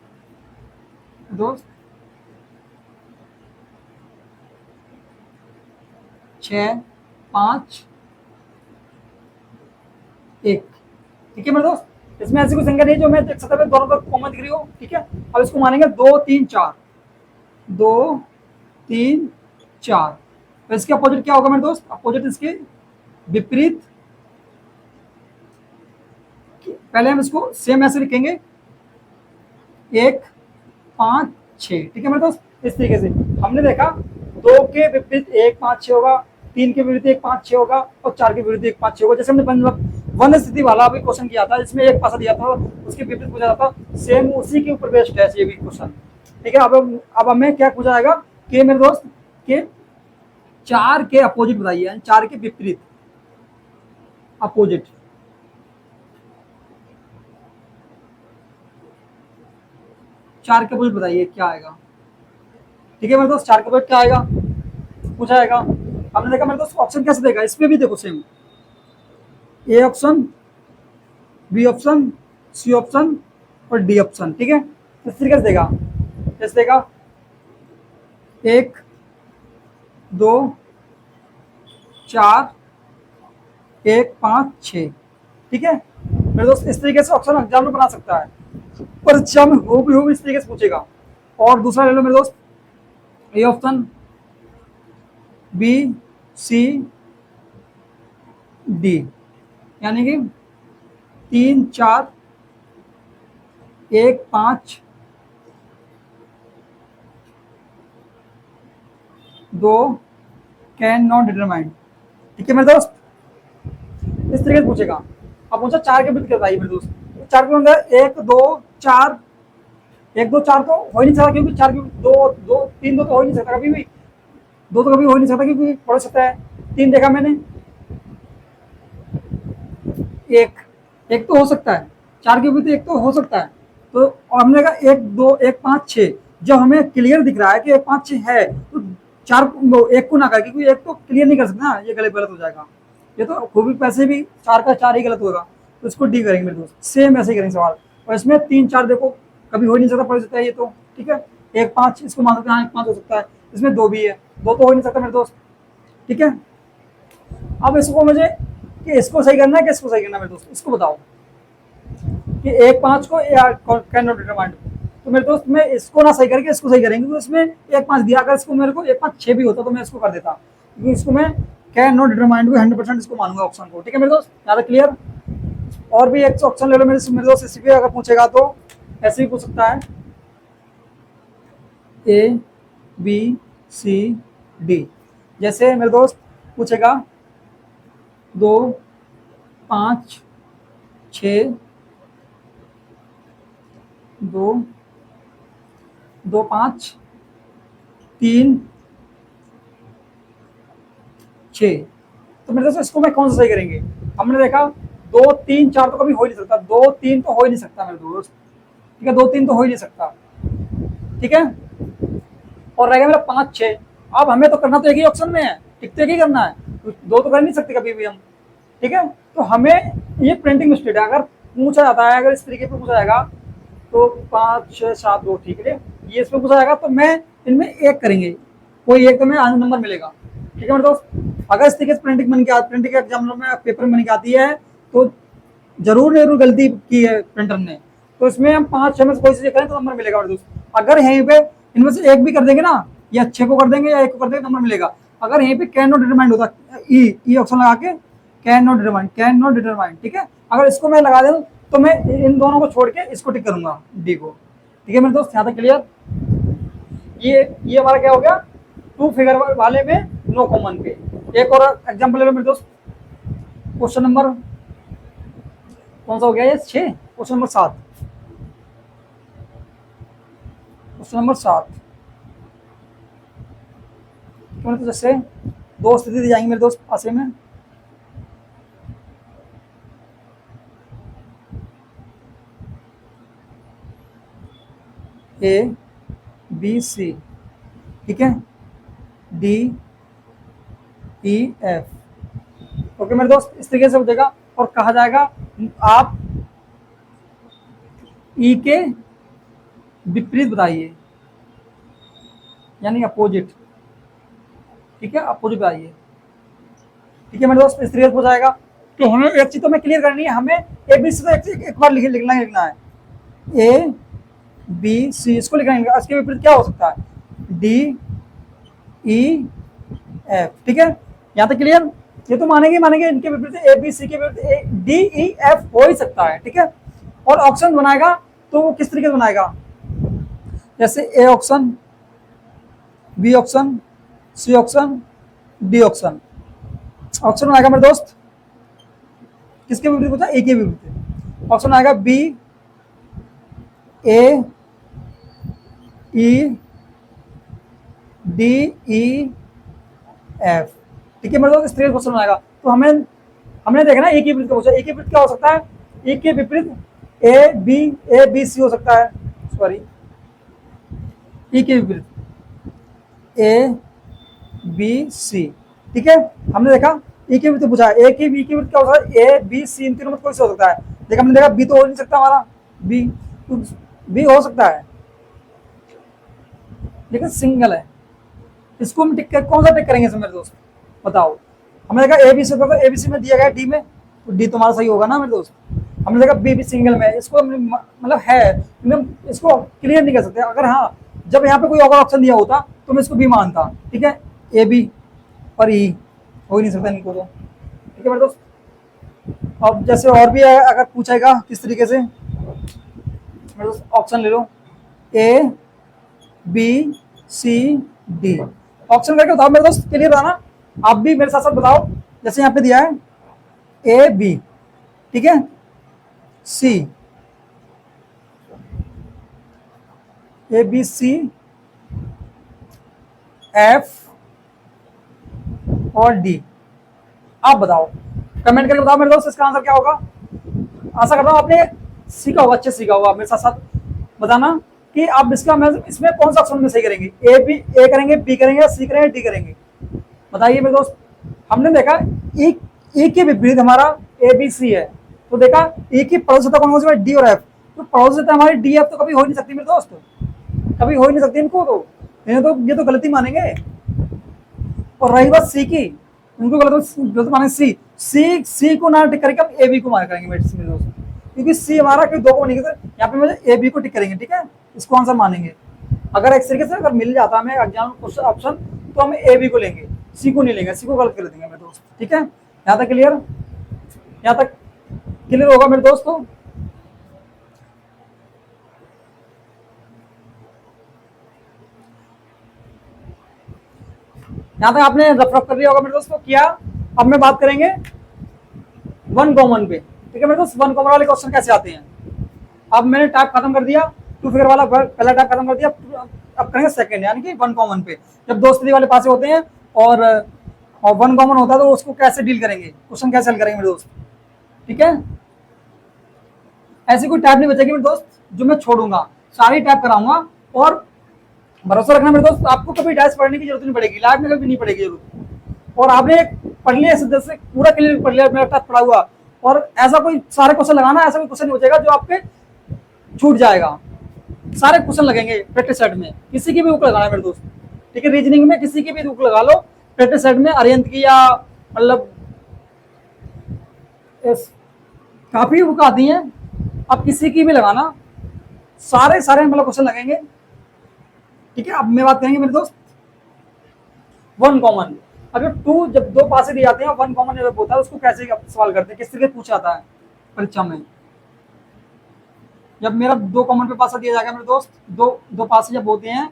2 6 5 1। ठीक है मेरे दोस्त, इसमें ऐसी कोई संख्या नहीं जो मैं देख सकता दोनों तरफ कॉमन दिख रही हो। ठीक है, अब इसको मानेंगे 2 3 4 2 3 4। तो इसके अपोजिट क्या होगा मेरे दोस्त? अपोजिट इसके विपरीत। पहले हम इसको सेम ऐसे लिखेंगे 1 5 6। ठीक है मेरे दोस्त, इस तरीके से हमने देखा 2 के विपरीत 1 5 6 होगा, 3 के विपरीत 1 5 6 होगा और 4 के विपरीत 1 5 6 होगा। जैसे हमने वन स्थिति वाला अभी क्वेश्चन किया था जिसमें एक पासा दिया था उसके विपरीत पूछा था, सेम उसी के ऊपर बेस्ड है ये भी क्वेश्चन। ठीक है, अब हमें क्या पूछा जाएगा कि मेरे दोस्त के 4 के अपोजिट बताइए, 4 के विपरीत अपोजिट। 4 के अपोजिट बताइए क्या आएगा। ठीक है मेरे दोस्त, 4 के अपोजिट क्या आएगा पूछा जाएगा। हमने देखा मेरे दोस्त ऑप्शन कैसे देगा, इसमें भी देखो same, A option B option C option और डी ऑप्शन। ठीक है, इस तरीके से देगा, जैसे देगा 1 2 4 1 5 6। ठीक है मेरे दोस्त, इस तरीके से ऑप्शन एग्जाम में बना सकता है, परीक्षा में हो भी इस तरीके से पूछेगा। और दूसरा ले लो मेरे दोस्त, A option B C D, यानी कि 3 4 1 5 2 कैन नॉट डिटरमाइंड। ठीक है मेरे दोस्त, इस तरीके से पूछेगा। अब पूछा 4 के विपरीत बताइए मेरे दोस्त, 4 के अंदर 1 2 4, 1 2 4 तो हो ही नहीं सकता क्योंकि 4 2 2 3 2 तो हो ही नहीं सकता कभी भी, 2 तो कभी हो ही नहीं सकता क्योंकि पढ़ सकता है। 3 देखा मैंने, 1 तो हो सकता है, 4 के विपरीत 1 तो हो सकता है। तो हमने कहा 1 2 1 5 6, जब हमें क्लियर दिख रहा है कि 1 5 6 है तो 4 1 को ना कर, क्योंकि 1 तो क्लियर नहीं कर सकते ना, ये गलत हो जाएगा। ये तो खूबी पैसे भी 4 का 4 ही गलत होगा, तो इसको डी करेंगे मेरे दोस्त, सेम ऐसे ही करेंगे सवाल। और इसमें 3 4 देखो कभी हो ही नहीं सकता, पढ़ सकता है ये तो। ठीक है, 1 5 इसको मान सकते हैं, हाँ 1 5 हो सकता है, इसमें 2 भी है, 2 तो हो ही नहीं सकता मेरे दोस्त। ठीक है, अब इसको मुझे कि इसको सही करना है कि इसको सही करना है मेरे दोस्त, इसको बताओ कि 1 5 को कैन नॉट डिटरमाइंड। तो मेरे दोस्त मैं इसको ना सही करके इसको सही करेंगे, तो इसमें 1 5 दिया, अगर इसको मेरे को 1 5 6 भी होता तो मैं इसको कर देता, क्योंकि इसको मैं कैन नॉट डिटरमाइंड को 100% इसको मानूंगा ऑप्शन को। ठीक है मेरे दोस्त, ज़्यादा क्लियर। और भी एक ऑप्शन ले लो मेरे दोस्त, इसी पे अगर पूछेगा तो ऐसे भी पूछ सकता है, ए बी सी डी। जैसे मेरे दोस्त पूछेगा 2 5 6 2 2 5 3 6। तो मेरे दोस्त इसको मैं कौन सा सही करेंगे? हमने देखा 2 3 4 तो कभी हो ही नहीं सकता, 2 3 तो हो ही नहीं सकता मेरे दोस्त। ठीक है, 2 3 तो हो ही नहीं सकता। ठीक है, और रहेगा मेरा 5 6। अब हमें तो करना तो एक ही ऑप्शन में है, टिक तो एक ही करना है, 2 तो कर नहीं सकते कभी भी हम। ठीक है, तो हमें ये प्रिंटिंग मिस्टेक है, अगर पूछा जाता है, अगर इस तरीके से पूछा जाएगा तो 5 6 7 2, ठीक है, ये इसमें पूछा जाएगा तो मैं इनमें एक करेंगे, कोई एक तो मैं आंसर नंबर मिलेगा। ठीक है मेरे दोस्त, अगर इस तरीके से प्रिंटिंग एग्जाम में पेपर में बन के आती है तो जरूर गलती की है प्रिंटर ने, तो इसमें हम 5 6 में से कोई चीज करें तो नंबर मिलेगा मेरे दोस्त। अगर यहीं पे इनमें से एक भी कर देंगे ना, या 6 को कर देंगे या 1 को कर देंगे, नंबर मिलेगा। अगर यहीं पे कैन नॉट डिटरमाइंड होता, ई ऑप्शन लगा के कैन नॉट डिटरमाइंड। ठीक है, अगर इसको मैं लगा दूं तो मैं इन दोनों को छोड़ के इसको टिक करूंगा, डी को। ठीक है मेरे दोस्त, यहाँ तक क्लियर। ये हमारा क्या हो गया, 2 फिगर वाले में नो कॉमन पे। एक और एग्जाम्पल ले लो मेरे दोस्त, क्वेश्चन नंबर कौन सा हो गया ये 6, क्वेश्चन नंबर 7। क्वेश्चन नंबर 7 क्यों, तो जैसे दो स्थिति दी जाएंगी मेरे दोस्त पासे में, ए बी सी, ठीक है, डी ई एफ। ओके मेरे दोस्त, इस तरीके से हो जाएगा और कहा जाएगा आप ई के विपरीत बताइए, यानी अपोजिट, ठीक है, अपोजिट बताइए, ठीक है मेरे दोस्त, इस तरीके से हो जाएगा। तो हमें एक चीज तो हमें क्लियर करनी है, हमें ए बी सी तो एक बार लिखना है, ए बी सी इसको लिखना है, इसके विपरीत क्या हो सकता है, डी ई एफ, ठीक है, यहाँ तक क्लियर। ये तो मानेंगे इनके विपरीत ए बी सी के विपरीत डी ई एफ हो ही सकता है, ठीक है। और ऑप्शन बनाएगा तो वो किस तरीके से बनाएगा, जैसे A option, B option, C option, D option. Option बनाएगा मेरे दोस्त किसके विपरीत पूछा, ए के विपरीत। ऑप्शन आएगा बी ए ई डी ई एफ, ठीक है मेरे दोस्त, इस तरीके से क्वेश्चन बनाएगा। तो हमने देखा ना ए के विपरीत का पूछा, ए के विपरीत क्या हो सकता है, ए के विपरीत ए बी सी हो सकता है, सॉरी ई के विपरीत ए बी सी, ठीक है। हमने देखा ई के विपरीत पूछा, ए के बी के विपरीत क्या हो सकता है, ए बी सी, इन तीनों में कोई से हो सकता है। देखा हमने देखा बी तो हो नहीं सकता हमारा, बी हो सकता है लेकिन सिंगल है, इसको हम टिक कौन सा टिक करेंगे इसमें मेरे दोस्त, बताओ। हमने देखा ए बी सी, ए बी सी में दिया गया डी में, तो डी तुम्हारा सही होगा ना मेरे दोस्त। हमने देखा बी बी सिंगल में, इसको मतलब है, इसको क्लियर नहीं कर सकते। अगर हाँ जब यहाँ पे कोई और ऑप्शन दिया होता तो मैं इसको बी मानता, ठीक है, ए बी और ई हो ही नहीं सकता इनको तो, ठीक है मेरे दोस्त। अब जैसे और भी है, अगर पूछेगा किस तरीके से मेरे दोस्त, ऑप्शन ले लो A B C D, option करके बताओ मेरे दोस्त, क्लियर रहा ना। आप भी मेरे साथ साथ बताओ, जैसे यहाँ पे दिया है ए बी, ठीक है, सी, ए बी सी एफ और डी, आप बताओ, कमेंट करके बताओ मेरे दोस्त इसका आंसर क्या होगा। आशा करता हूँ आपने सीखा होगा, अच्छे सीखा होगा। मेरे साथ साथ बताना कि आप इसमें कौन सा ऑप्शन में सही करेंगे, ए करेंगे, बी करेंगे, सी करेंगे, डी करेंगे, बताइए मेरे दोस्त। हमने देखा ई के विपरीत हमारा ए बी सी है, तो देखा ई की पड़ोसिता कौन सी है, डी और एफ। तो पड़ोसिता हमारी डी एफ तो कभी हो नहीं सकती मेरे दोस्त, कभी हो ही नहीं सकती इनको, तो ये तो गलती मानेंगे। और रही बात सी की, उनको गलत मानेंगे, सी को ना टिक करके हम ए बी को मान करेंगे मेरे दोस्त, क्योंकि सी हमारा कोई दो को नहीं करते, यहाँ पे मुझे ए बी को टिक करेंगे, ठीक है, इसको आंसर मानेंगे। अगर एक तरीके से अगर मिल जाता हमें एग्जाम ऑप्शन तो हम ए बी को लेंगे, सी को नहीं लेंगे, सी को गलत कर देंगे मेरे दोस्त, ठीक है। यहाँ तक क्लियर, यहाँ तक क्लियर होगा मेरे दोस्तों। यहाँ तक आपने रफ कर लिया होगा मेरे दोस्तों, किया। अब मैं बात करेंगे वन कॉमन पे, ठीक है मेरे दोस्त। वन कॉमन वाले क्वेश्चन कैसे आते हैं, अब मैंने टाइप खत्म कर दिया, टू फिगर वाला पहला टाइप खत्म कर दिया, अब करेंगे सेकंड, यानी कि वन कॉमन पे। जब दो स्थिति वाले पासे होते हैं और वन कॉमन होता है तो उसको कैसे डील करेंगे, क्वेश्चन कैसे हल करेंगे मेरे दोस्त, ठीक है। ऐसी कोई टाइप नहीं बचेगी मेरे दोस्त जो मैं छोड़ूंगा, सारी टाइप कराऊंगा। और भरोसा रखना मेरे दोस्त, आपको कभी डाइस पढ़ने की जरूरत नहीं पड़ेगी, लाइफ में कभी नहीं पड़ेगी जरूरत। और आपने पढ़ लिया जैसे पूरा क्लियर पढ़ लिया, मेरा टाइप पढ़ा हुआ, और ऐसा कोई सारे क्वेश्चन लगाना, ऐसा कोई क्वेश्चन नहीं बचेगा जो आपके छूट जाएगा। सारे क्वेश्चन लगेंगे प्रैक्टिस सेट में, किसी की भी बुक लगाना है मेरे दोस्त, ठीक है। रीजनिंग में किसी की भी बुक लगा लो प्रैक्टिस सेट में, अरिहंत की या मतलब काफी बुक आती हैं, अब किसी की भी लगाना, सारे मतलब क्वेश्चन लगेंगे, ठीक है। अब मैं बात करेंगे मेरे दोस्त वन कॉमन। अब जब दो पासे दिए जाते हैं, वन कॉमन जब होता है उसको कैसे सवाल करते हैं, किस तरीके पूछा जाता है परीक्षा में। जब मेरा दो कॉमन पे पासा दिया जाएगा मेरे दोस्त, दो पासे जब होते हैं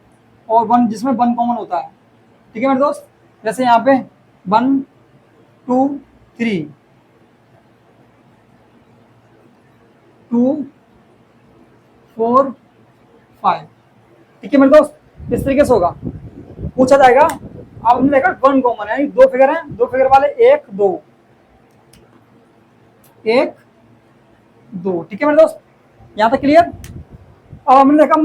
और वन, जिसमें वन कॉमन होता है, ठीक है मेरे दोस्त। जैसे यहाँ पे 1 2 3 2 4 5, ठीक है मेरे दोस्त, इस तरीके से होगा, पूछा जाएगा अब हमने देखा वन कॉमन है, दो फिगर हैं, दो फिगर वाले एक दो, एक दो, ठीक है मेरे दोस्त, यहां तक क्लियर। अब हमने देखा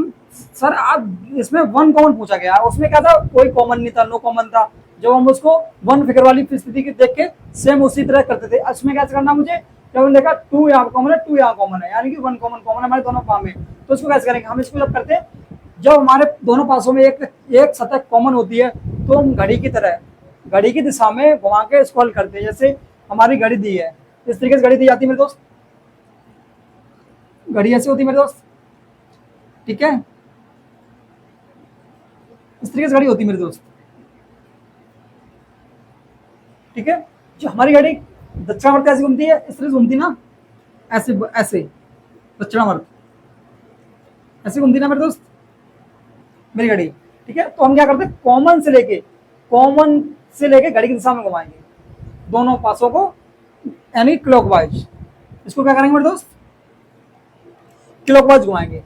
सर अब इसमें वन कॉमन पूछा गया, उसमें क्या था, कोई कॉमन नहीं था, नो कॉमन था। जब हम उसको वन फिगर वाली स्थिति की देख के सेम उसी तरह करते थे। इसमें क्या करना मुझे, जब हमने देखा टू यहाँ कॉमन है, टू यहाँ कॉमन है, यानी कि वन कॉमन कॉमन हमारे दोनों पास में, तो इसको कैसे करेंगे हम, इसको जब करते हैं जब हमारे दोनों पासों में एक एक सतह कॉमन होती है, तो हम घड़ी की तरह घड़ी की दिशा में घुमा के इसको हल करते हैं। जैसे हमारी घड़ी दी है, इस तरीके से घड़ी दी जाती है मेरे दोस्त, घड़ी ऐसी होती है मेरे दोस्त, ठीक है, इस तरीके से घड़ी होती है मेरे दोस्त, ठीक है। जो हमारी घड़ी दक्षिणावर्त ऐसी घूमती है, इस तरह से घूमती ना, ऐसे ऐसे दक्षिणावर्त ऐसे घूमती ना मेरे दोस्त मेरी घड़ी, ठीक है। तो हम क्या करते हैं, कॉमन से लेके घड़ी की दिशा में घुमाएंगे दोनों पासों को, यानी क्लॉकवाइज। इसको क्या करेंगे मेरे दोस्त, क्लॉकवाइज घुमाएंगे,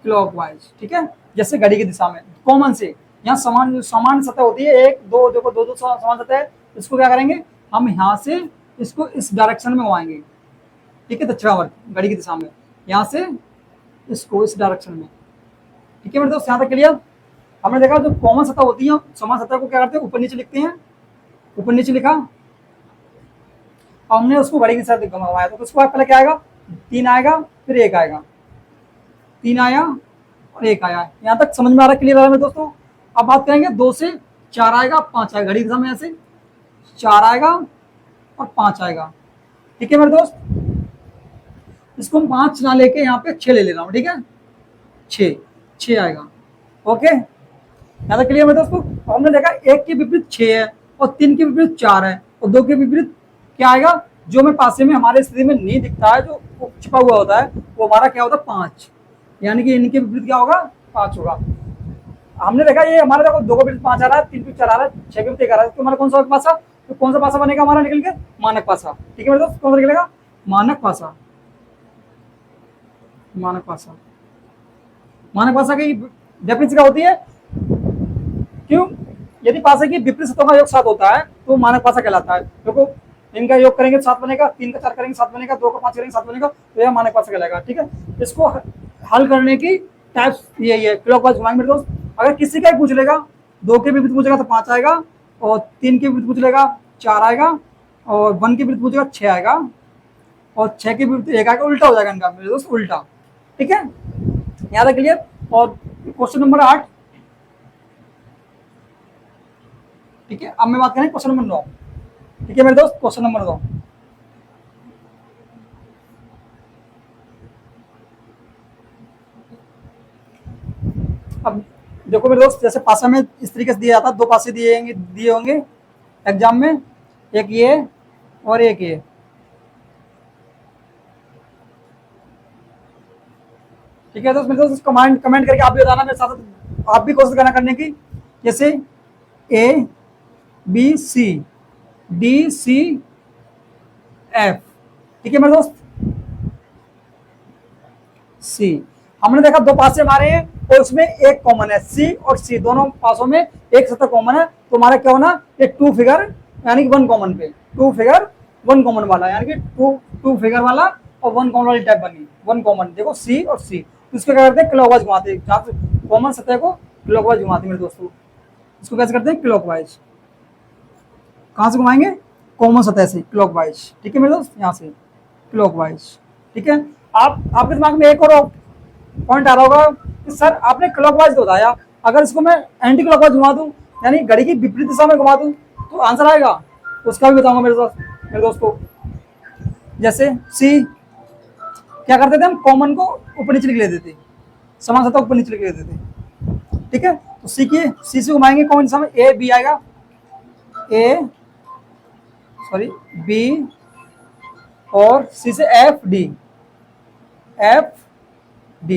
क्लॉकवाइज, ठीक है। जैसे घड़ी की दिशा में कॉमन से, यहाँ समान सतह होती है, एक दो, देखो दो दो समान सतह है, इसको क्या करेंगे हम यहाँ से इसको इस डायरेक्शन में घुमाएंगे, ठीक है, दक्षिणावर्त घड़ी की दिशा में, यहाँ से इसको इस डायरेक्शन में, ठीक है मेरे दोस्त, यहाँ तक क्लियर। हमने देखा जो कॉमन सतह होती है, समान सतह को क्या करते हैं, ऊपर नीचे लिखते हैं, ऊपर नीचे लिखा, हमने उसको घड़ी के साथ घुमाया, तो उसको पहले क्या आएगा, तीन आएगा, फिर एक आएगा, तीन आया और एक आया, यहाँ तक समझ में आ रहा है, क्लियर आ रहा है मेरे दोस्तों। अब बात करेंगे दो से चार आएगा, पांच आएगा, घड़ी की दिशा में ऐसे चार आएगा और पांच आएगा, ठीक है मेरे दोस्त। इसको हम पांच ना लेके यहाँ पे छह ले रहा हूँ, ठीक है, छह आएगा, ओके, यहाँ तक क्लियर मेरे दोस्तों। हमने देखा एक के विपरीत छह है और तीन के विपरीत चार है और दो के विपरीत क्या आएगा, जो हमें पासे में हमारे स्थिति में नहीं दिखता है, जो छिपा हुआ होता है, वो हमारा क्या होता है, पांच, यानी कि इनके विपरीत क्या होगा, पांच होगा। हमने देखा ये हमारा देखो दो के विपरीत पांच आ रहा है, तीन के विपरीत चार आ रहा है, छह के विपरीत एक आ रहा है, तो हमारा कौन सा पासा, तो कौन सा पासा बनेगा हमारा निकल के, मानक पासा, ठीक है मेरे दोस्त, कौन सा निकलेगा, मानक पासा, मानक पासा। मानक पासा की डेफिनेशन क्या होती है, क्यों, यदि पासे की विपरीत सतहों का योग सात होता है तो मानक पासा कहलाता है। देखो इनका योग करेंगे तो सात बनेगा, तीन का चार करेंगे सात बनेगा, दो का पांच करेंगे सात बनेगा, तो यह मानक पासा कहलाएगा, ठीक है। इसको हल करने की टाइप्स यही है, क्लॉकवाइज घुमाएंगे मेरे दोस्त। अगर किसी का ही पूछ लेगा, दो के विपरीत पूछेगा तो पांच आएगा, और तीन के विपरीत पूछ लेगा चार आएगा, और वन के विपरीत पूछेगा छह आएगा, और छह के विपरीत एक आएगा, उल्टा हो जाएगा इनका मेरे दोस्त, उल्टा, ठीक है, याद है, क्लियर। और क्वेश्चन नंबर 8, ठीक है, अब मैं बात करें क्वेश्चन नंबर 9, ठीक है मेरे दोस्त, क्वेश्चन नंबर 9, अब देखो मेरे दोस्त, जैसे पासा में इस तरीके से दिया जाता है, दो पासे दिए होंगे एग्जाम में, एक ये और एक ये, ठीक है दोस्त। मेरे दोस्त कमेंट करके आप भी बताना, मेरे साथ आप भी कोशिश करना करने की। जैसे A B C D C F, ठीक है मेरे दोस्त, सी, हमने देखा दो पासे हमारे हैं और उसमें एक कॉमन है, सी और सी दोनों पासों में एक सतह कॉमन है, तो हमारा क्या होना, ये टू फिगर यानी कि वन कॉमन पे, टू फिगर वन कॉमन वाला, यानी कि टू फिगर वाला और वन कॉमन वाली टाइप बनी, वन कॉमन, देखो सी और सी, तो इसको क्या करते हैं, क्लॉकवाइज घुमाते हैं, जहाँ से कॉमन सतह को क्लॉकवाइज घुमाते हैं मेरे दोस्तों। इसको कैसे करते हैं, क्लॉकवाइज, कहाँ से घुमाएंगे, कॉमन सतह से क्लॉकवाइज, ठीक है मेरे दोस्त, यहाँ से क्लॉकवाइज, ठीक है। आपके दिमाग में एक और पॉइंट आ रहा होगा कि सर आपने क्लॉकवाइज तो बताया, अगर इसको मैं एंटी क्लॉकवाइज घुमा दूं, यानी घड़ी की विपरीत दिशा में घुमा दूं, तो आंसर आएगा, उसका भी बताऊंगा मेरे दोस्तों। जैसे सी, क्या करते थे हम, कॉमन को ऊपर नीचे लिख लेते थे, समान सतह ऊपर नीचे लिख लेते थे, ठीक है। तो सी से घुमाएंगे कौन सा, ए बी आएगा, बी, और सी से एफ डी,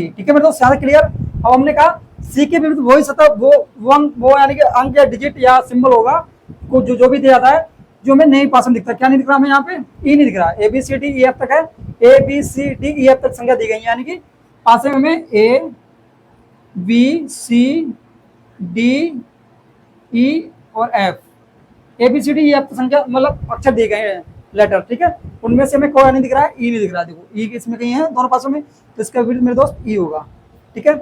ठीक है मेरे दोस्त, सारा क्लियर। अब हमने कहा सी के विपरीत वही सतह, वो यानी कि अंक या डिजिट या सिंबल होगा, को जो भी दिया जाता है, जो हमें नहीं पास में दिखता, क्या नहीं दिख रहा हमें यहाँ पे, ई नहीं दिख रहा, A B C D E F तक है, A B C D E F तक संख्या दी गई है, यानी कि पास में हमें ए बी सी डी ई और F, A B C D, ये संख्या मतलब अक्षर दिए गए हैं, लेटर, ठीक है। उनमें से हमें कोई नहीं दिख रहा है, ई नहीं दिख रहा है, देखो ई इसमें कहीं है दोनों पासों में, तो इसका विपरीत मेरे दोस्त ई होगा, ठीक है।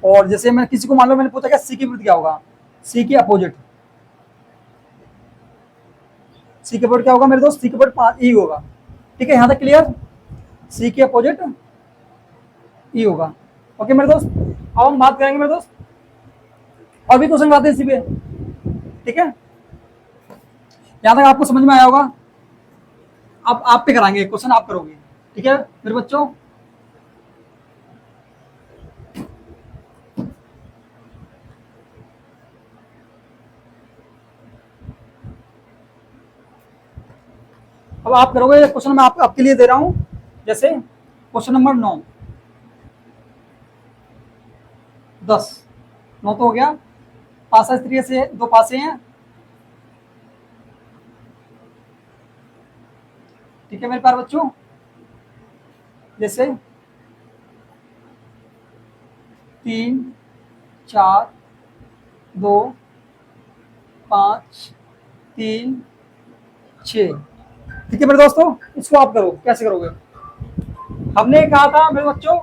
और जैसे मैं किसी को मान लो मैंने पूछा क्या सी की विपरीत क्या होगा, सी की अपोजिट, सी के अपोजिट क्या होगा मेरे दोस्त, सी के अपोजिट 5 ई होगा, ठीक है। यहाँ तक क्लियर, सी के अपोजिट ई होगा, ओके मेरे दोस्त। अब हम बात करेंगे मेरे दोस्त, और भी क्वेश्चन आते हैं इसी पे, ठीक है। यहाँ तक आपको समझ में आया होगा। अब आप पे कराएंगे क्वेश्चन, आप करोगे, ठीक है मेरे बच्चों। अब आप करोगे क्वेश्चन, मैं आपके लिए दे रहा हूं, जैसे क्वेश्चन नंबर 9, 10, 9 तो हो गया, पासा इस तरीके से दो पासे हैं, ठीक है मेरे प्यारे बच्चों। जैसे 3 4 2 5 3 6, ठीक है मेरे दोस्तों। इसको आप करो, कैसे करोगे, हमने कहा था मेरे बच्चों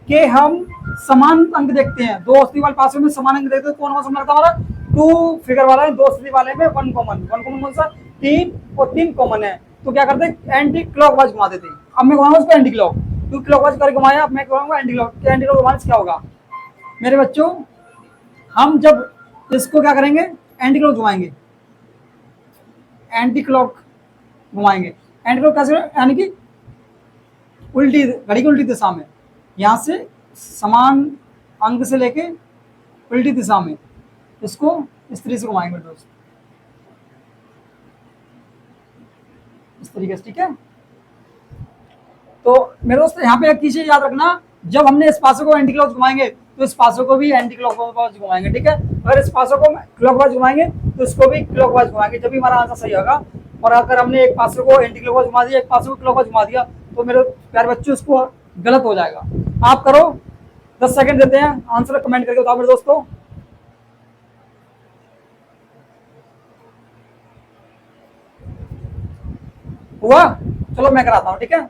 कि हम समान अंक देखते हैं, दो अस्थिति वाले पासों में समान अंक देखते हैं, कौन कौन सा लगता है हमारा, 2 फिगर वाला है, 2 अस्थिति वाले में 1 कॉमन, 1 कॉमन कौन सा, 3 और 3 कॉमन है, तो क्या करते हैं एंटी क्लॉकवाइज घुमा देते हैं। अब मैं घुमाऊंगा उसको एंटी क्लॉक, क्योंकि क्लॉकवाइज करके घुमाया, अब मैं घुमाऊंगा एंटी क्लॉक, एंटी क्लॉक घुमाने से क्या होगा मेरे बच्चों, हम जब इसको क्या करेंगे एंटी क्लॉक घुमाएंगे, एंटी क्लॉक घुमाएंगे, एंटी क्लॉक कैसे, यानी कि उल्टी, घड़ी की उल्टी दिशा में, यहाँ से समान अंक से लेके उल्टी दिशा में, इसको इस तरीके से घुमाएंगे दोस्त, इस तरीके से, ठीक है। तो मेरे दोस्त यहाँ पे एक चीज याद रखना, जब हमने इस पासों को एंटी क्लॉक घुमाएंगे तो इस पासों को भी एंटी क्लॉकवाइज घुमाएंगे, ठीक है। अगर इस पासों को क्लॉकवाइज घुमाएंगे तो इसको भी क्लॉकवाइज घुमाएंगे, जब भी हमारा आंसर सही होगा। और अगर हमने एक पासों को एंटी क्लॉकवाइज घुमा दिया, एक पासों को क्लॉकवाइज घुमा दिया, तो मेरे प्यारे बच्चों इसको गलत हो जाएगा। आप करो, 10 सेकंड देते हैं, आंसर कमेंट करके बताओ मेरे दोस्तों। हुआ, चलो मैं कराता हूँ, ठीक है।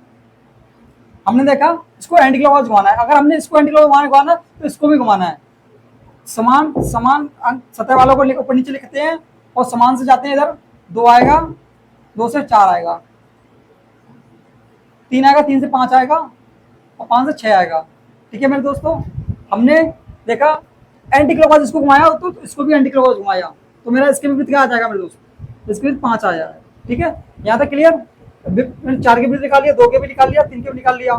हमने देखा इसको एंटी क्लॉकवाइज घुमाना है, अगर हमने इसको एंटी क्लॉकवाइज घुमाना है तो इसको भी घुमाना है, समान समान सतह वालों को ऊपर नीचे लिखते हैं और समान से जाते हैं, इधर 2 आएगा, 2 से 4 आएगा, 3 आएगा, 3 से 5 आएगा और 5 से 6 आएगा, ठीक है मेरे दोस्तों। हमने देखा एंटी क्लॉकवाइज इसको घुमाया तो इसको भी एंटी क्लॉकवाइज घुमाया, तो मेरा इसके विपरीत क्या आ जाएगा मेरे दोस्त, इसके विपरीत 5 आ जाएगा, ठीक है। यहाँ तक क्लियर, 4 के भी निकाल लिया, 2 के भी निकाल लिया, 3 के भी निकाल लिया।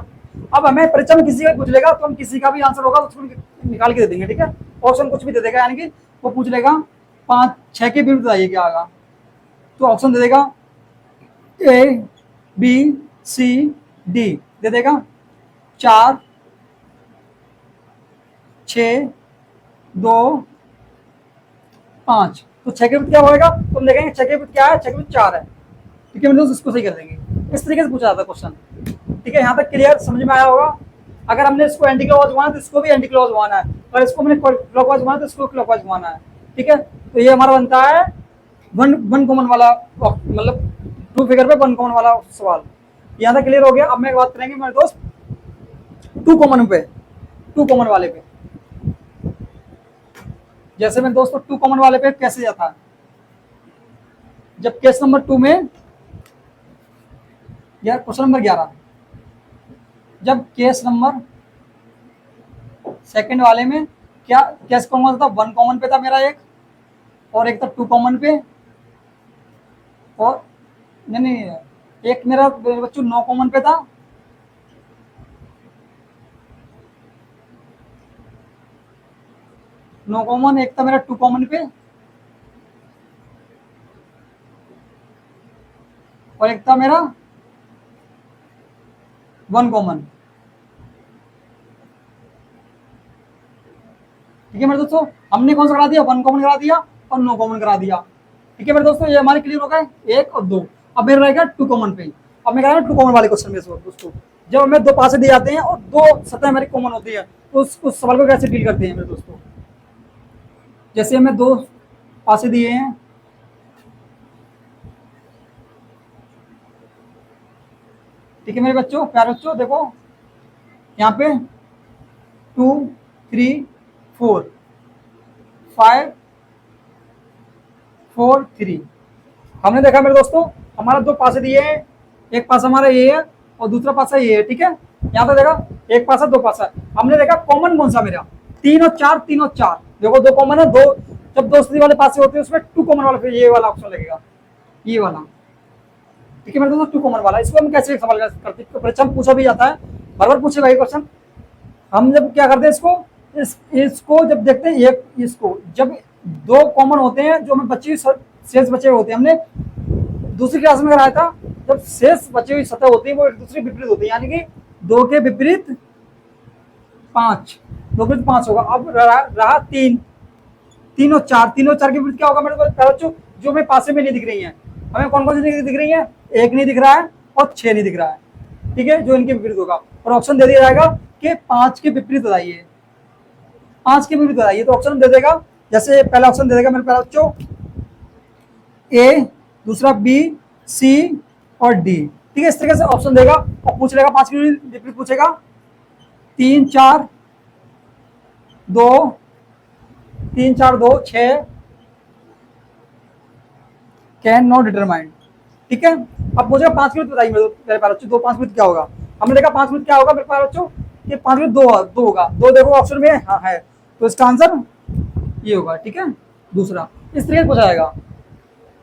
अब हमें परीक्षा में किसी का पूछ लेगा तो हम किसी का भी आंसर होगा उसको निकाल के दे देंगे, ठीक है। ऑप्शन कुछ भी दे देगा, यानी कि वो पूछ लेगा 5 6 के विपरीत बताइए क्या आएगा, तो ऑप्शन दे देगा ए बी सी डी दे देगा, 4 6 2 5, तो 6 के विपरीत क्या होगा, तो हम देखेंगे 6 के विपरीत क्या है, 6 के विपरीत 4 है, ठीक है मेरे दोस्त। इसको सही कर देंगे, इस तरीके से पूछा जाता है क्वेश्चन, ठीक है। यहाँ तक क्लियर, समझ में आया होगा। अगर हमने इसको एंटी क्लॉकवाइज घुमाना तो इसको भी एंटी क्लॉकवाइज घुमाना है, और इसको हमने क्लॉकवाइज घुमाना तो इसको क्लॉकवाइज घुमाना है, ठीक है। तो ये हमारा बनता है वन कॉमन वाला, मतलब 2 फिगर पे 1 कॉमन वाला सवाल। यहाँ तक क्लियर हो गया। अब मैं बात करेंगे मेरे दोस्त 2 कॉमन पे, 2 कॉमन वाले पे। जैसे मेरे दोस्तों 2 कॉमन वाले पे कैसे जाता है, जब केस नंबर 2 में, या क्वेश्चन नंबर 11, जब केस नंबर सेकंड वाले में क्या केस कॉमन था, 1 कॉमन पे था मेरा एक, और एक था 2 कॉमन पे, और नहीं एक मेरा बच्चों 9 कॉमन पे था, नो कॉमन, एक था मेरा 2 कॉमन पे, और एक था मेरा 1 कॉमन, ठीक है मेरे दोस्तों। हमने कौन सा करा दिया, 1 कॉमन करा दिया और 9 कॉमन करा दिया, ठीक है मेरे दोस्तों। ये हमारे क्लियर हो गए 1 और 2। अब मेरा रहेगा 2 कॉमन पे। अब मैं कह रहा हूँ 2 कॉमन वाले क्वेश्चन में दोस्तों, जब हमें 2 पासे दिए जाते हैं और 2 सतह हमारी कॉमन होती है, तो उस सवाल को कैसे डील करते हैं मेरे दोस्तों। जैसे हमें 2 पासे दिए हैं, ठीक है मेरे बच्चों, प्यारे बच्चों, देखो यहाँ पे 2 3 4 5 4 3। हमने देखा मेरे दोस्तों, हमारा दो पासे दिए हैं, एक पासा हमारा ये है और दूसरा पासा ये है, ठीक है। यहाँ पे देखा एक पासा दो पासा, हमने देखा कॉमन कौन सा मेरा, 3 और 4, 3 और 4, देखो दो कॉमन है, दो जब दोस्ती वाले पासे होते हैं उसमें 2 कॉमन वाला, फिर ये वाला ऑप्शन लगेगा, ये वाला, ठीक है मेरे दोस्तों, 2 कॉमन वाला। इसको हम कैसे सवाल करते हैं, परीक्षा में पूछा भी जाता है, बार पूछेगा ये क्वेश्चन। हम जब क्या करते हैं इसको, इसको जब देखते हैं, एक इसको जब दो कॉमन होते हैं, जो हमें बच्चे शेष बचे होते हैं, हमने दूसरी क्लास में कराया था, जब शेष बची हुई सतह होती है वो एक दूसरे विपरीत होती है, यानी कि 2 के विपरीत 5, 2 विपरीत 5 होगा। अब रहा 3, 3 और 4, 3 और 4 के विपरीत क्या होगा मेरे बच्चों, जो हमें पासे में नहीं दिख रही है, हमें कौन कौन सी दिख रही है, 1 नहीं दिख रहा है और 6 नहीं दिख रहा है, ठीक है, जो इनके विपरीत होगा। और ऑप्शन दे दिया जाएगा कि 5 के विपरीत बताइए, 5 के विपरीत बताइए, तो ऑप्शन दे देगा, जैसे पहला ऑप्शन दे देगा मेरे प्यारे बच्चों, ए, दूसरा बी, सी और डी, ठीक है, इस तरीके से ऑप्शन देगा और पूछ लेगा 5 के विपरीत पूछेगा, 3 4 2, 3 4 2 6 कैन नॉट डिटरमाइंड, ठीक है। अब पूछेगा 5 के विपरीत बताइए मेरे प्यारे बच्चों, 2 5 विपरीत क्या होगा, हमने देखा 5 विपरीत क्या होगा मेरे प्यारे बच्चों, ये 5 विपरीत 2 होगा, 2 देखो ऑप्शन में हाँ है, तो इसका आंसर ये होगा, ठीक है। दूसरा इस तरीके से पूछा जाएगा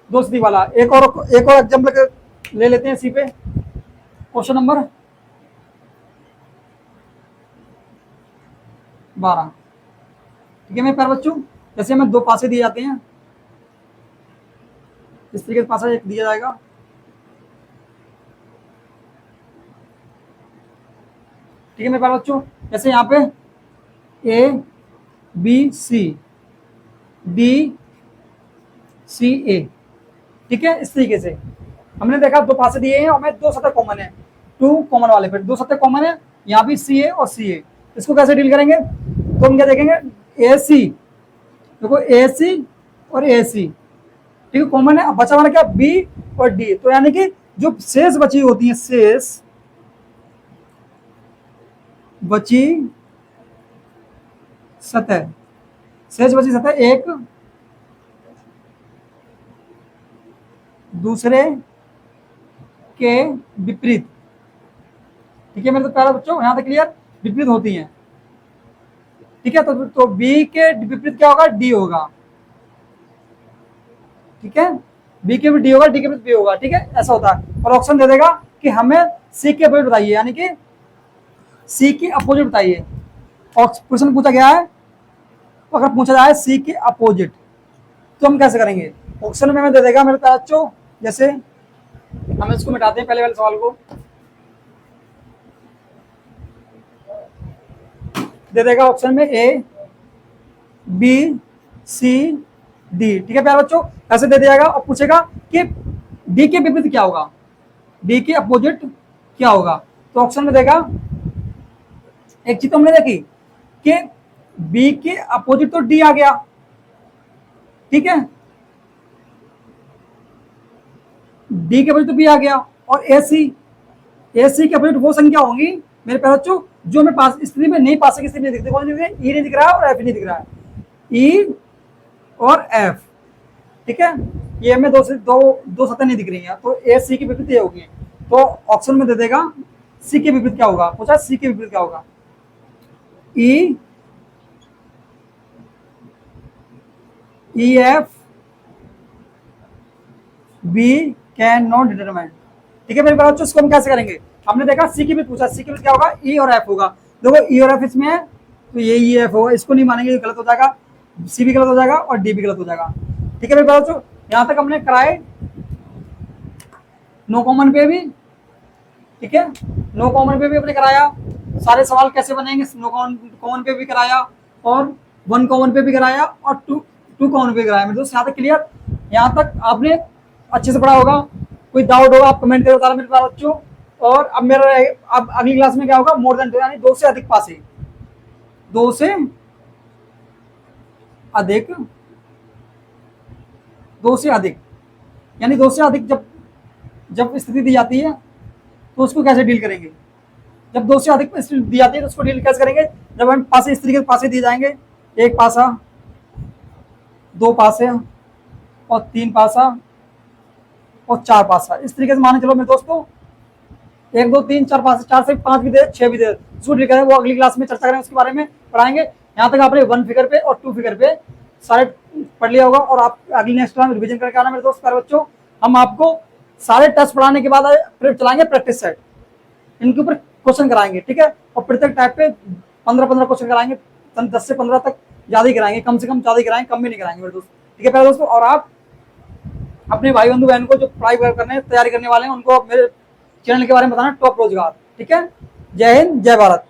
दोस्ती वाला। एक और एग्जाम्पल ले लेते हैं इसी पे, क्वेश्चन नंबर 12, ठीक है मेरे प्यारे बच्चों, जैसे हमें 2 पासे दिए जाते हैं, इस तरीके से पासा एक दिया जाएगा, ठीक है मेरे प्यारे बच्चों, जैसे यहाँ पे ए बी सी डी सी ए, ठीक है, इस तरीके से हमने देखा 2 पासे दिए हैं और हमें 2 सतह कॉमन है, 2 कॉमन वाले, फिर 2 सतह कॉमन है, यहाँ भी सी ए और सी ए, इसको कैसे डील करेंगे, तो हम क्या देखेंगे, ए सी, देखो ए सी और ए सी, ठीक है, कॉमन है, अब बचा वाला क्या, बी और डी, तो यानी कि जो शेष बची होती है, शेष बची सतह, शेष बची सतह एक दूसरे के विपरीत, ठीक है मेरे प्यारे बच्चों, यहां तक क्लियर, विपरीत होती हैं, ठीक है, तो बी के विपरीत क्या होगा, डी होगा, ठीक है, बी के विपरीत डी होगा, डी के विपरीत बी होगा, ठीक है, ऐसा होता है। और ऑप्शन दे देगा कि हमें सी के अपोजिट बताइए, यानी कि सी की अपोजिट बताइए, और क्वेश्चन पूछा गया है, तो अगर पूछा जाए सी के अपोजिट तो हम कैसे करेंगे, ऑप्शन में हमें दे देगा मेरे प्यारे बच्चों, जैसे हम इसको मिटाते हैं पहले वाले सवाल को, दे देगा ऑप्शन में ए बी सी डी, ठीक है प्यारे बच्चों, ऐसे दे दिया और पूछेगा कि डी के विपरीत क्या होगा, डी के अपोजिट क्या होगा, तो ऑप्शन में देगा, एक चीज तो हमने देखी कि बी के अपोजिट तो डी आ गया, ठीक है, डी के अपोजिट तो बी आ गया, और ए सी के अपोजिट वो संख्या होंगी मेरे प्यारे बच्चों जो हमें पास स्थिति में नहीं, पास की स्थिति में दिखती, कौन सी दिख, ई नहीं दिख रहा है और एफ नहीं दिख रहा है, ई और एफ, ठीक है, ये हमें दो सतह नहीं दिख रही है, तो ए सी की विपरीत ये होगी, तो ऑप्शन में दे देगा सी के विपरीत क्या होगा, पूछा सी के विपरीत क्या होगा, E F B can not determine, ठीक है मेरे बच्चों, इसको हम कैसे करेंगे, हमने देखा सी की भी पूछा, सी के भी क्या होगा, ई और एफ होगा, देखो ई और एफ इसमें है तो ये ई एफ होगा, इसको नहीं मानेंगे, गलत हो जाएगा, सी भी गलत हो जाएगा और डी भी गलत हो जाएगा, ठीक है मेरे बच्चों, यहां तक हमने कराए नो कॉमन पे भी, ठीक है, नो कॉमन पे भी हमने कराया, सारे सवाल कैसे बनेंगे, नो कॉमन पे भी कराया और 1 कॉमन पे भी कराया और 2 कॉमन पे कराया, मेरे दोस्त यहाँ तक क्लियर, यहाँ तक आपने अच्छे से पढ़ा होगा, कोई डाउट होगा आप कमेंट करो मेरे बच्चों, और अब मेरा अब अगली क्लास में क्या होगा, मोर देन 2 यानी 2 से अधिक पासे, 2 से अधिक 2 से अधिक, यानी 2 से अधिक जब जब स्थिति दी जाती है तो उसको कैसे डील करेंगे। जब 2 से अधिक स्थिति दी जाती है तो उसको डील कैसे करेंगे। जब हम पासे इस तरीके से पासे दिए जाएंगे, 1 पासा, 2 पासे और 3 पासा और 4 पासा, इस तरीके से मान चलो मेरे दोस्तों 1 2 3 4 पासे, 4 से 5 भी दे, 6 भी दे, उसको डील करें वो अगली क्लास में चर्चा करें, उसके बारे में पढ़ाएंगे। यहाँ तक आपने 1 फिगर पे और 2 फिगर पे सारे पढ़ लिया होगा और आप अगली नेक्स्ट क्लास में रिवीजन करके आना मेरे दोस्त प्यारे बच्चों। हम आपको सारे टेस्ट पढ़ाने के बाद फिर चलाएंगे प्रैक्टिस सेट, इनके ऊपर क्वेश्चन कराएंगे, ठीक है। और प्रत्येक टाइप पे 15-15 क्वेश्चन कराएंगे, 10 से 15 तक ज्यादा ही कराएंगे, कम से कम ज्यादा ही कराएंगे, कम भी नहीं कराएंगे मेरे दोस्त, ठीक है प्यारे दोस्तों। और आप अपने भाई बंधु बहन को जो पढ़ाई करने तैयारी करने वाले हैं उनको मेरे चैनल के बारे में बताना, टॉप रोजगार, ठीक है। जय हिंद, जय भारत।